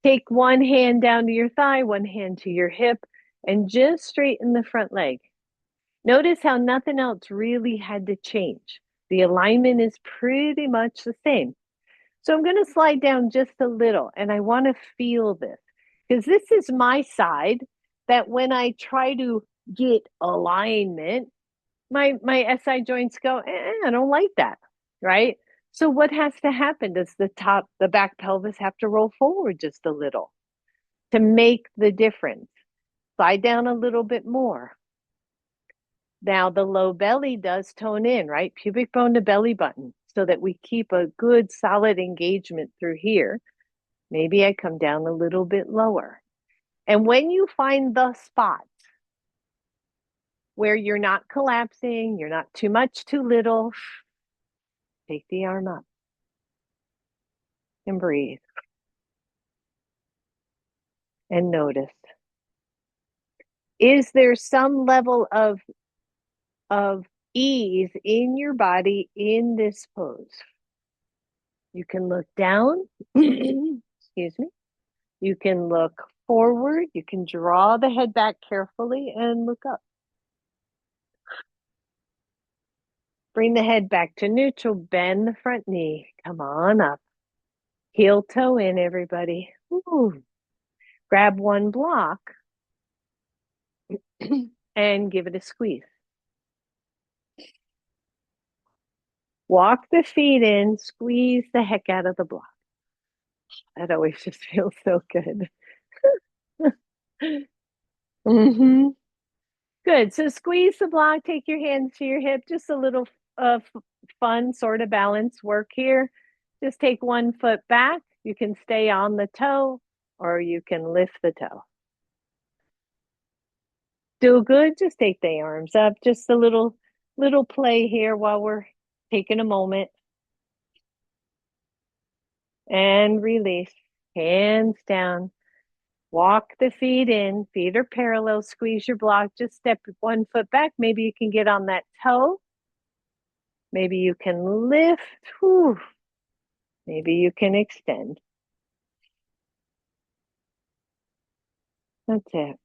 Take one hand down to your thigh, one hand to your hip, and just straighten the front leg. Notice how nothing else really had to change. The alignment is pretty much the same. So I'm going to slide down just a little, and I want to feel this because this is my side that when I try to get alignment, my SI joints go, I don't like that, right? So what has to happen? Does the back pelvis have to roll forward just a little to make the difference? Slide down a little bit more. Now the low belly does tone in, right? Pubic bone to belly button so that we keep a good solid engagement through here. Maybe I come down a little bit lower. And when you find the spots where you're not collapsing, you're not too much, too little, take the arm up and breathe and notice. Is there some level of ease in your body in this pose? You can look down, excuse me. You can look forward. You can draw the head back carefully and look up. Bring the head back to neutral. Bend the front knee. Come on up. Heel toe in, everybody. Ooh. Grab one block and give it a squeeze. Walk the feet in. Squeeze the heck out of the block. That always just feels so good. Mm-hmm. Good. So squeeze the block, take your hands to your hip, just a little fun sort of balance work here. Just take one foot back. You can stay on the toe or you can lift the toe. Do good. Just take the arms up. Just a little play here while we're taking a moment. And release. Hands down. Walk the feet in. Feet are parallel. Squeeze your block. Just step one foot back. Maybe you can get on that toe. Maybe you can lift. Whew. Maybe you can extend. That's it.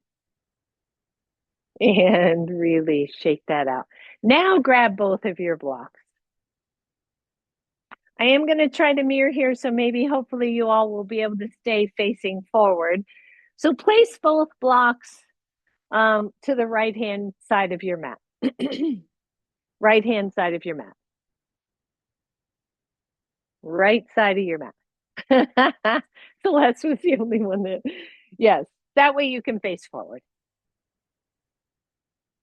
And really shake that out. Now grab both of your blocks. I am going to try to mirror here, so maybe hopefully you all will be able to stay facing forward. So place both blocks to the right-hand side of your mat. Right-hand side of your mat. Right side of your mat. Celeste was the only one that, yes, that way you can face forward.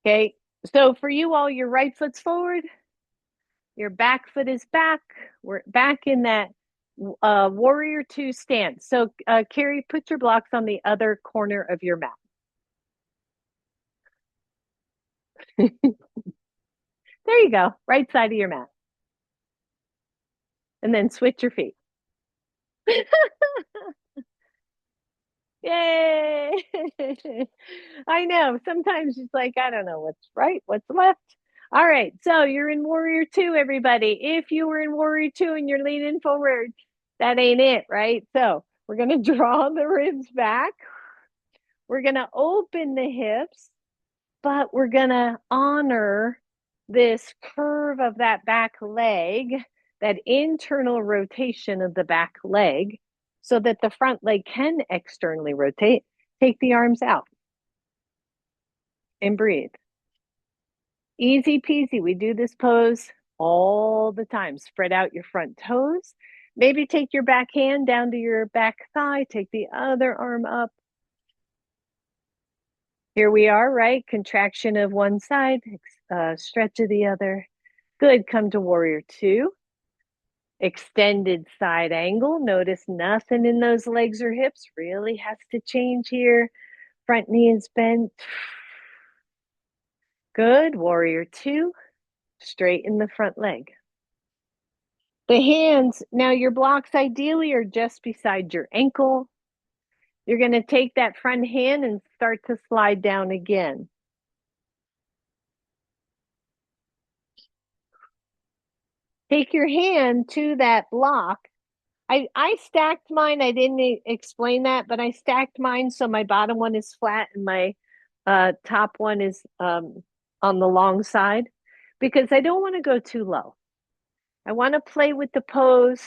Okay, so for you all, your right foot's forward, your back foot is back. We're back in that warrior two stance. So Carrie, put your blocks on the other corner of your mat. There you go, right side of your mat. And then switch your feet. Yay! I know. Sometimes it's like, I don't know what's right, what's left. All right. So you're in Warrior Two, everybody. If you were in Warrior Two and you're leaning forward, that ain't it, right? So we're going to draw the ribs back. We're going to open the hips, but we're going to honor this curve of that back leg, that internal rotation of the back leg, so that the front leg can externally rotate. Take the arms out and breathe. Easy peasy. We do this pose all the time. Spread out your front toes. Maybe take your back hand down to your back thigh. Take the other arm up. Here we are, right? Contraction of one side, stretch of the other. Good. Come to Warrior Two. Extended side angle. Notice nothing in those legs or hips really has to change here. Front knee is bent. Good. Warrior Two. Straighten the front leg. The hands, now your blocks ideally are just beside your ankle. You're going to take that front hand and start to slide down again. Take your hand to that block. I stacked mine. I didn't explain that, but I stacked mine so my bottom one is flat and my top one is on the long side because I don't want to go too low. I want to play with the pose.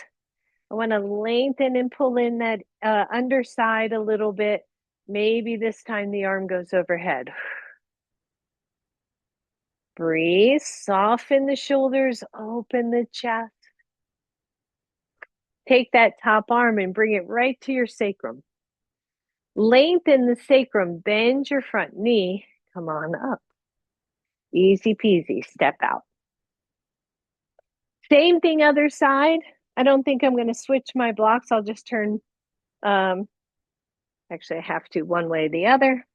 I want to lengthen and pull in that underside a little bit. Maybe this time the arm goes overhead. Breathe, soften the shoulders, open the chest. Take that top arm and bring it right to your sacrum. Lengthen the sacrum, bend your front knee, come on up. Easy peasy, step out. Same thing, other side. I don't think I'm going to switch my blocks. I'll just turn, actually, I have to one way or the other,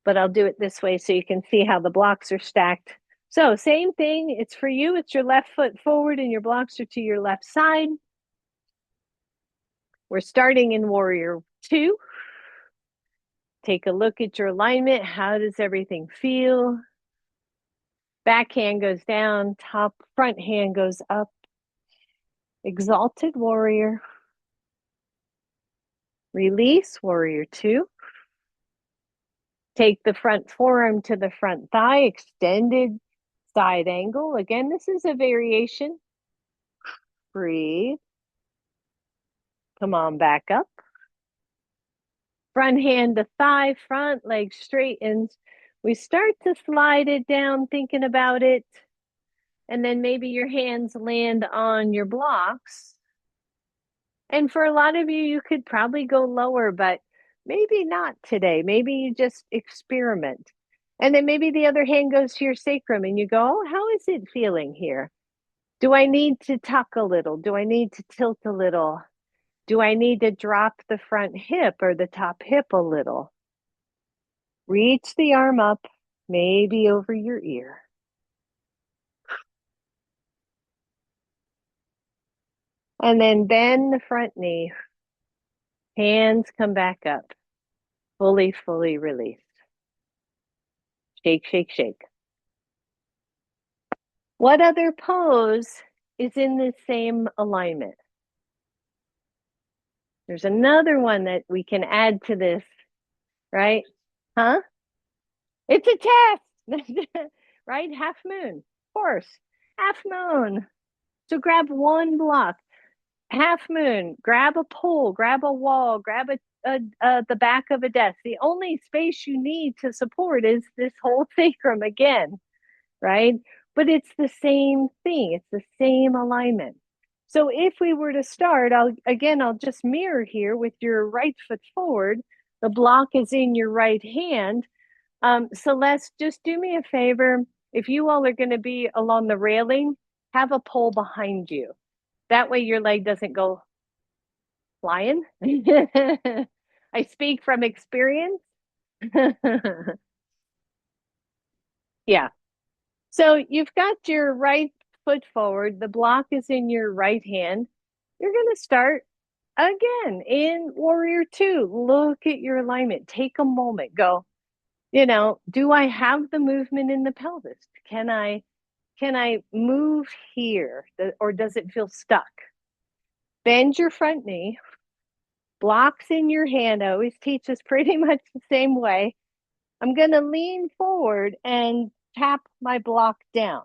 but I'll do it this way so you can see how the blocks are stacked. So, same thing. It's for you. It's your left foot forward and your blocks are to your left side. We're starting in Warrior Two. Take a look at your alignment. How does everything feel? Back hand goes down, front hand goes up. Exalted Warrior. Release, Warrior Two. Take the front forearm to the front thigh, extended side angle. Again, this is a variation. Breathe. Come on back up. Front hand to thigh, front leg straightens. We start to slide it down, thinking about it. And then maybe your hands land on your blocks. And for a lot of you, you could probably go lower, but maybe not today. Maybe you just experiment. And then maybe the other hand goes to your sacrum and you go, oh, how is it feeling here? Do I need to tuck a little? Do I need to tilt a little? Do I need to drop the front hip or the top hip a little? Reach the arm up, maybe over your ear. And then bend the front knee. Hands come back up. Fully, fully released. Shake, shake, shake. What other pose is in the same alignment? There's another one that we can add to this, right? Huh? It's a test, right? Half moon, of course. Half moon. So grab one block. Half moon, grab a pole, grab a wall, grab the back of a desk. The only space you need to support is this whole sacrum again, right? But it's the same thing. It's the same alignment. So if we were to start, I'll just mirror here with your right foot forward. The block is in your right hand. Celeste, just do me a favor. If you all are going to be along the railing, have a pole behind you. That way your leg doesn't go flying. I speak from experience. Yeah. So you've got your right foot forward. The block is in your right hand. You're going to start again in Warrior Two. Look at your alignment. Take a moment. Go, do I have the movement in the pelvis? Can I move here or does it feel stuck? Bend your front knee. Blocks in your hand. I always teach us pretty much the same way. I'm going to lean forward and tap my block down.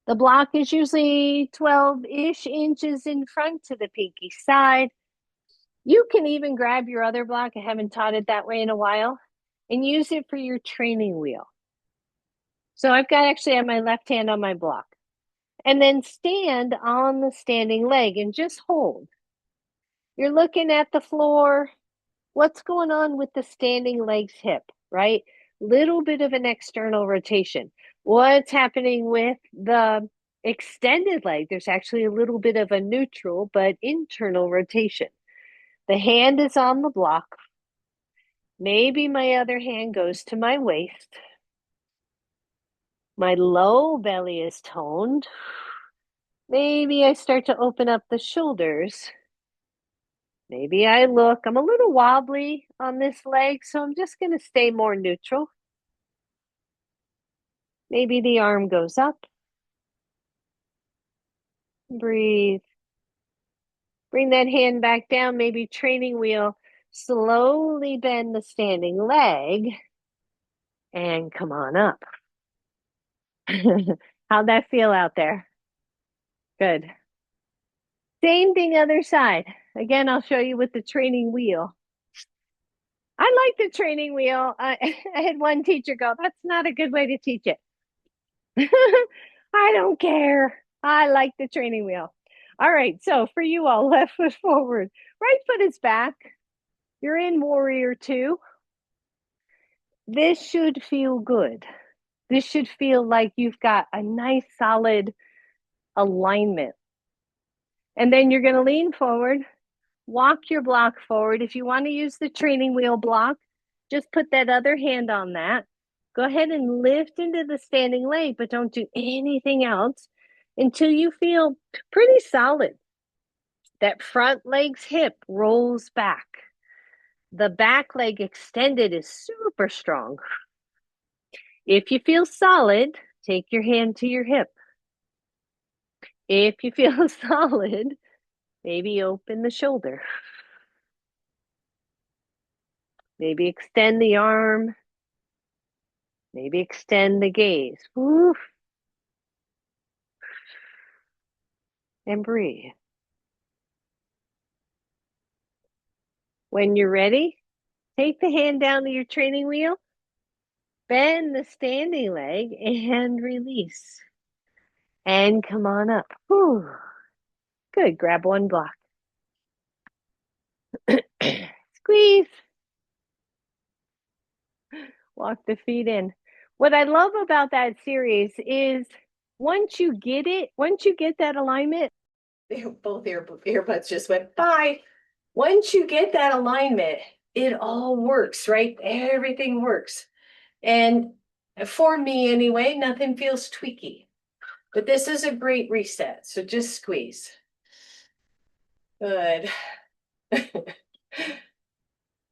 The block is usually 12-ish inches in front to the pinky side. You can even grab your other block. I haven't taught it that way in a while, and use it for your training wheel. So I've got actually my left hand on my block. And then stand on the standing leg and just hold. You're looking at the floor. What's going on with the standing leg's hip, right? Little bit of an external rotation. What's happening with the extended leg? There's actually a little bit of a neutral but internal rotation. The hand is on the block. Maybe my other hand goes to my waist. My low belly is toned. Maybe I start to open up the shoulders. Maybe I look, I'm a little wobbly on this leg, so I'm just going to stay more neutral. Maybe the arm goes up. Breathe. Bring that hand back down, maybe training wheel. Slowly bend the standing leg and come on up. How'd that feel out there? Good. Same thing, other side. Again, I'll show you with the training wheel. I like the training wheel. I had one teacher go, that's not a good way to teach it. I don't care. I like the training wheel. All right, so for you all, left foot forward, right foot is back. You're in warrior two. This should feel good. This should feel like you've got a nice solid alignment. And then you're going to lean forward, walk your block forward. If you want to use the training wheel block, just put that other hand on that. Go ahead and lift into the standing leg, but don't do anything else until you feel pretty solid. That front leg's hip rolls back. The back leg extended is super strong. If you feel solid, take your hand to your hip. If you feel solid, maybe open the shoulder. Maybe extend the arm. Maybe extend the gaze. Woof. And breathe. When you're ready, take the hand down to your training wheel, bend the standing leg, and release. And come on up. Whew. Good. Grab one block. Squeeze. Walk the feet in. What I love about that series is once you get it, once you get that alignment, both earbuds just went by. Once you get that alignment, it all works, right? Everything works. And for me anyway, nothing feels tweaky. But this is a great reset. So just squeeze. Good.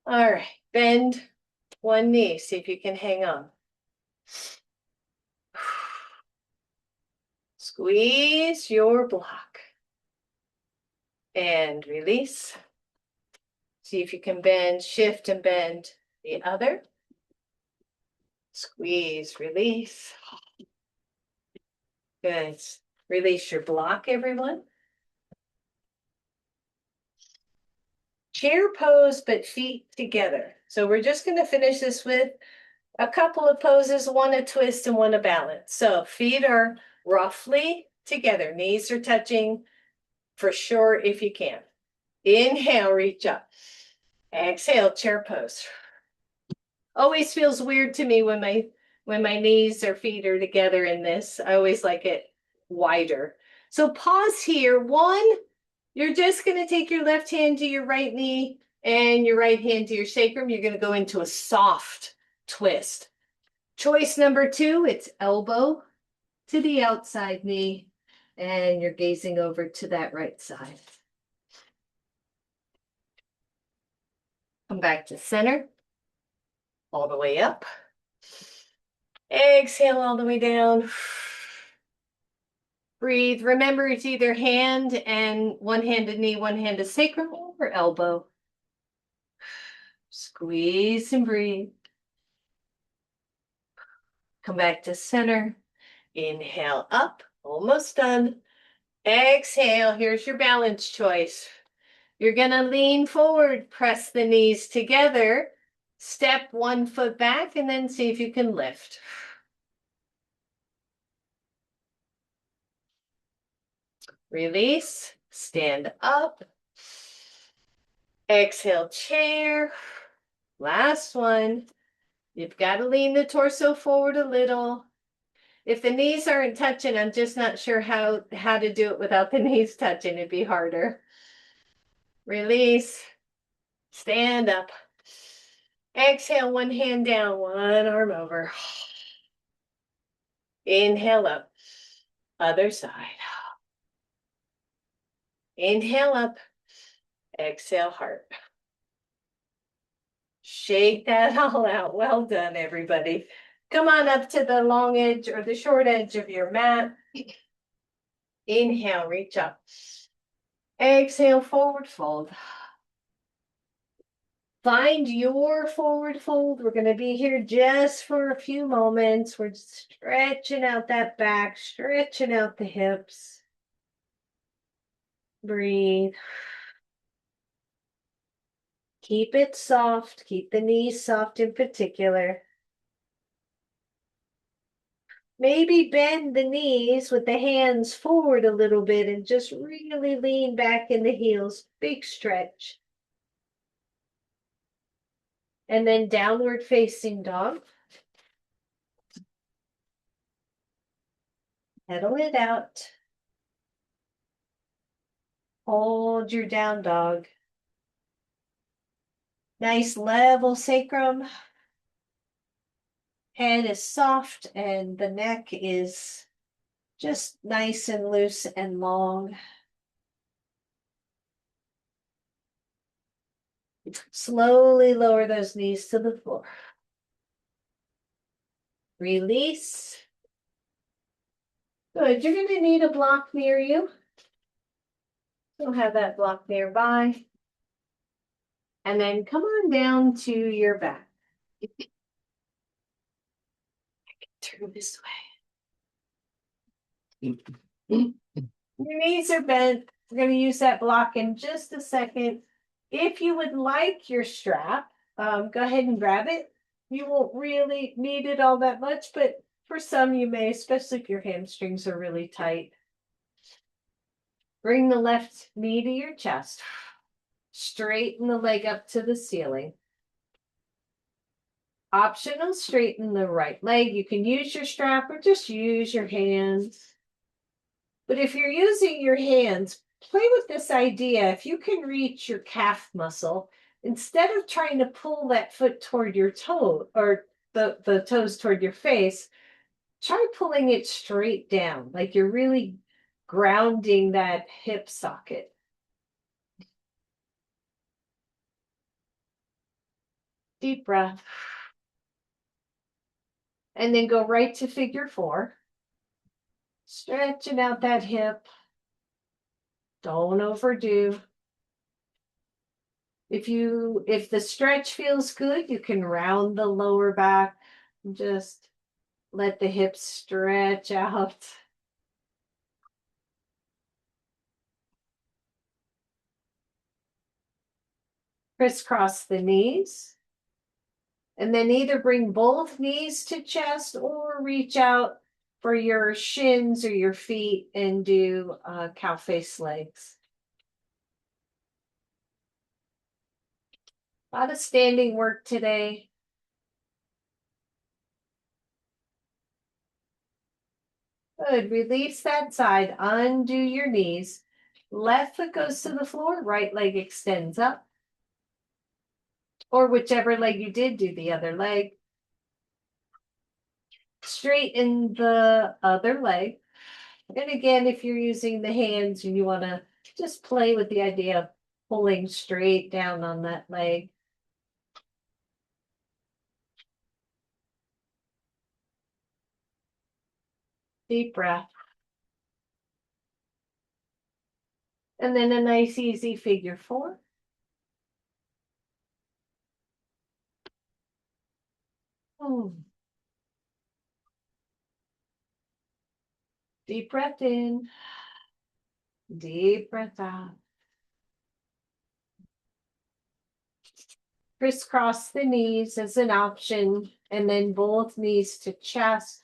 All right. Bend one knee. See if you can hang on. Squeeze your block. And release. See if you can bend, shift and bend the other. Squeeze, release. Good. Release your block, everyone. Chair pose, but feet together. So we're just going to finish this with a couple of poses, one a twist and one a balance. So feet are roughly together. Knees are touching for sure if you can. Inhale, reach up. Exhale, chair pose. Always feels weird to me when my knees or feet are together in this. I always like it wider. So pause here. One, you're just going to take your left hand to your right knee and your right hand to your sacrum. You're going to go into a soft twist. Choice number two, it's elbow to the outside knee, and you're gazing over to that right side. Come back to center, all the way up. Exhale all the way down. Breathe. Remember, it's either hand and one-handed knee, one-handed sacrum, or elbow. Squeeze and breathe. Come back to center. Inhale up, almost done. Exhale, here's your balance choice. You're gonna lean forward, press the knees together, step one foot back, and then see if you can lift. Release, stand up. Exhale, chair. Last one. You've got to lean the torso forward a little. If the knees aren't touching, I'm just not sure how to do it without the knees touching. It'd be harder. Release. Stand up. Exhale, one hand down, one arm over. Inhale up. Other side. Inhale up. Exhale, heart. Shake that all out. Well done, everybody. Come on up to the long edge or the short edge of your mat. Inhale, reach up. Exhale, forward fold. Find your forward fold. We're going to be here just for a few moments. We're stretching out that back, stretching out the hips. Breathe. Keep it soft. Keep the knees soft in particular. Maybe bend the knees with the hands forward a little bit and just really lean back in the heels. Big stretch. And then downward facing dog. Pedal it out. Hold your down dog. Nice level sacrum. Head is soft and the neck is just nice and loose and long. Slowly lower those knees to the floor. Release. Good. You're going to need a block near you. You'll have that block nearby. And then come on down to your back. Turn this way. Your knees are bent. We're going to use that block in just a second. If you would like your strap, go ahead and grab it. You won't really need it all that much, but for some you may, especially if your hamstrings are really tight. Bring the left knee to your chest. Straighten the leg up to the ceiling. Optional, straighten the right leg. You can use your strap or just use your hands. But if you're using your hands, play with this idea. If you can reach your calf muscle, instead of trying to pull that foot toward your toe or the toes toward your face, try pulling it straight down, like you're really grounding that hip socket. Deep breath. And then go right to figure four. Stretching out that hip. Don't overdo. If the stretch feels good, you can round the lower back. Just let the hips stretch out. Crisscross the knees. And then either bring both knees to chest or reach out for your shins or your feet and do cow face legs. A lot of standing work today. Good. Release that side. Undo your knees. Left foot goes to the floor. Right leg extends up. Or whichever leg you did, do the other leg. Straighten the other leg. And again, if you're using the hands and you want to just play with the idea of pulling straight down on that leg. Deep breath. And then a nice easy figure four. Deep breath in. Deep breath out. Crisscross the knees as an option, and then both knees to chest.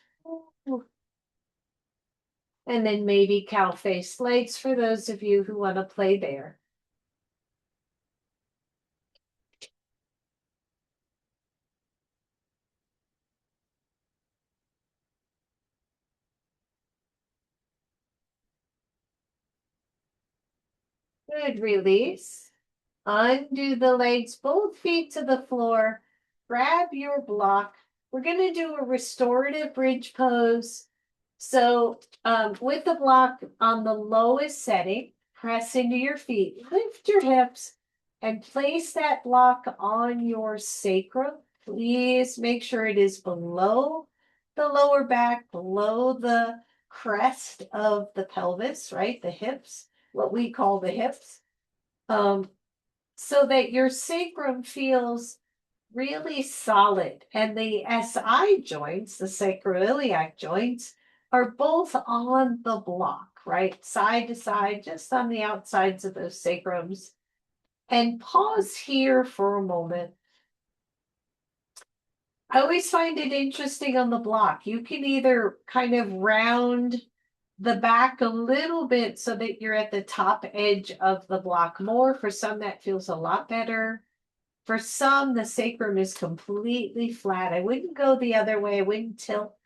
And then maybe cow face legs for those of you who want to play there. Good, release. Undo the legs, both feet to the floor. Grab your block. We're going to do a restorative bridge pose. So with the block on the lowest setting, press into your feet, lift your hips, and place that block on your sacrum. Please make sure it is below the lower back, below the crest of the pelvis, right? The hips, what we call the hips, um, so that your sacrum feels really solid. And the SI joints, the sacroiliac joints, are both on the block, right? Side to side, just on the outsides of those sacrums. And pause here for a moment. I always find it interesting on the block. You can either kind of round the back a little bit so that you're at the top edge of the block more. For some, that feels a lot better. For some, the sacrum is completely flat. I wouldn't go the other way. I wouldn't tilt,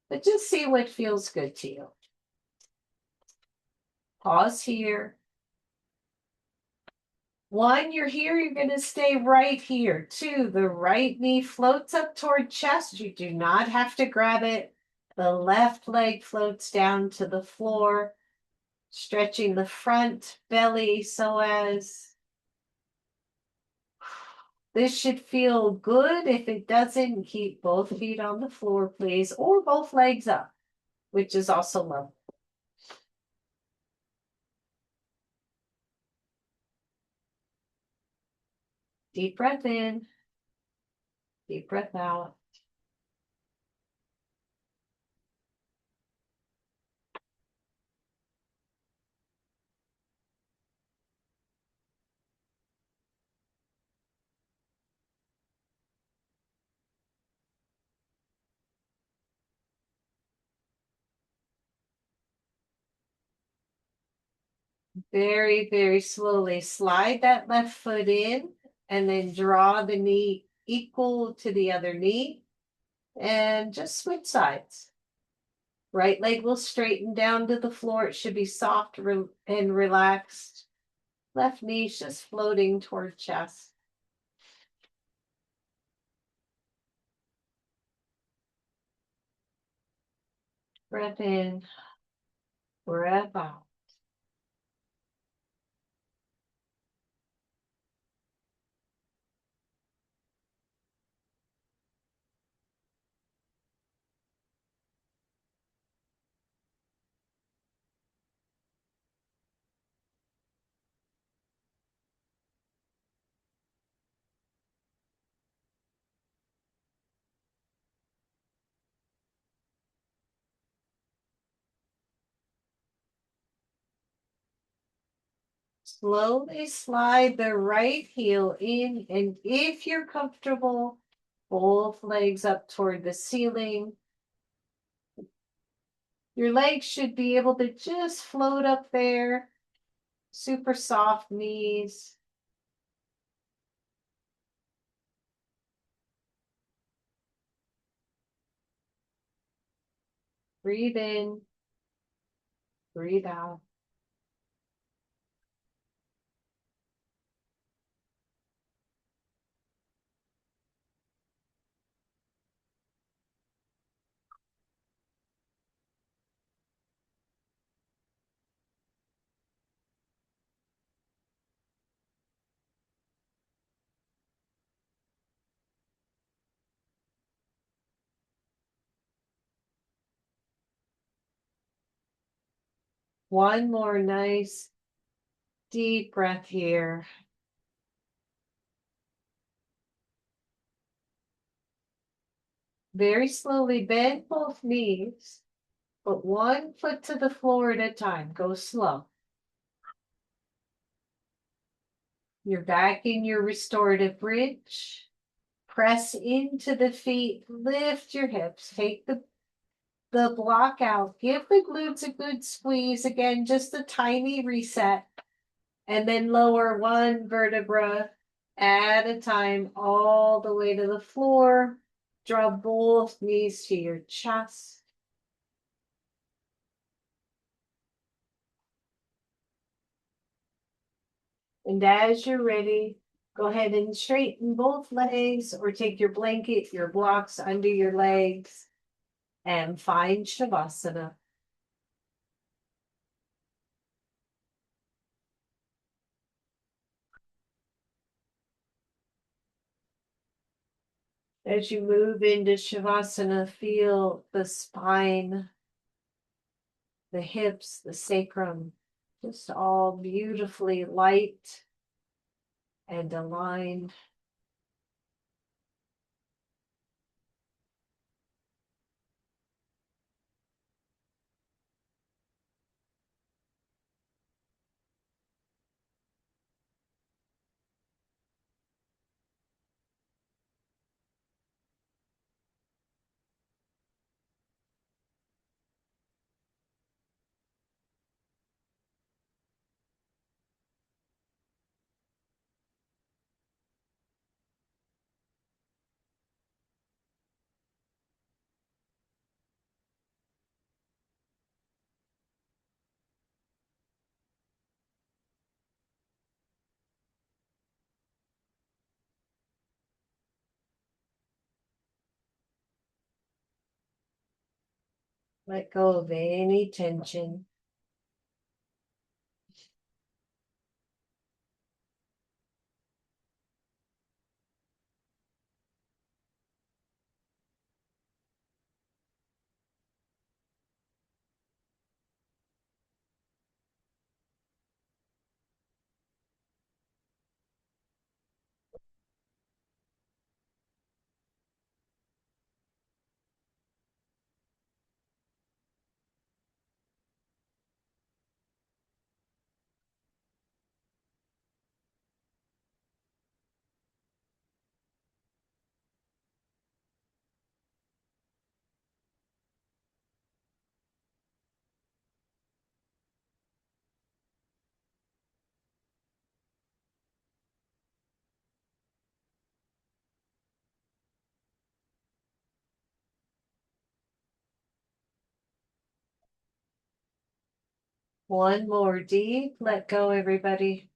but just see what feels good to you. Pause here. One, you're here, you're going to stay right here. Two, the right knee floats up toward chest. You do not have to grab it. The left leg floats down to the floor, stretching the front belly so as this should feel good. If it doesn't, keep both feet on the floor, please, or both legs up, which is also lovely. Deep breath in, deep breath out. Very, very slowly slide that left foot in and then draw the knee equal to the other knee and just switch sides. Right leg will straighten down to the floor. It should be soft and relaxed. Left knee just floating toward chest. Breath in, breath out. Slowly slide the right heel in, and if you're comfortable, both legs up toward the ceiling. Your legs should be able to just float up there. Super soft knees. Breathe in, breathe out. One more nice deep breath here. Very slowly bend both knees. Put one foot to the floor at a time. Go slow. You're back in your restorative bridge. Press into the feet. Lift your hips. Take the block out. Give the glutes a good squeeze. Again, just a tiny reset. And then lower one vertebra at a time all the way to the floor. Draw both knees to your chest. And as you're ready, go ahead and straighten both legs or take your blanket, your blocks under your legs and find Shavasana. As you move into Shavasana, feel the spine the hips, the sacrum, just all beautifully light and aligned. Let go of any tension. One more deep. Let go, everybody.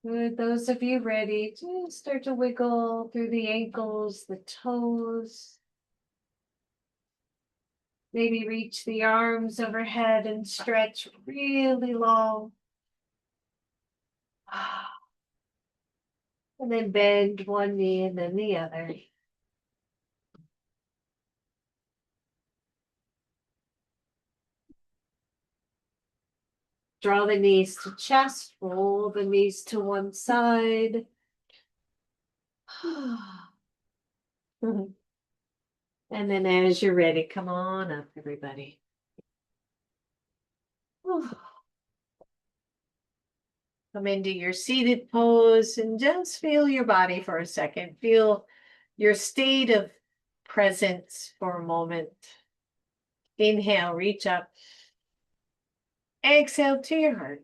Good. Those of you ready, just start to wiggle through the ankles, the toes. Maybe reach the arms overhead and stretch really long. And then bend one knee and then the other. Draw the knees to chest, roll the knees to one side. And then as you're ready, come on up, everybody. Come into your seated pose and just feel your body for a second. Feel your state of presence for a moment. Inhale, reach up. Exhale to your heart.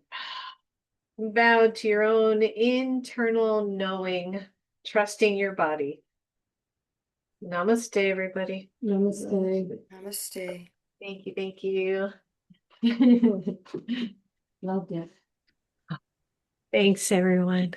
Bow to your own internal knowing, trusting your body. Namaste, everybody. Namaste. Namaste. Thank you, thank you. Loved it. Thanks, everyone.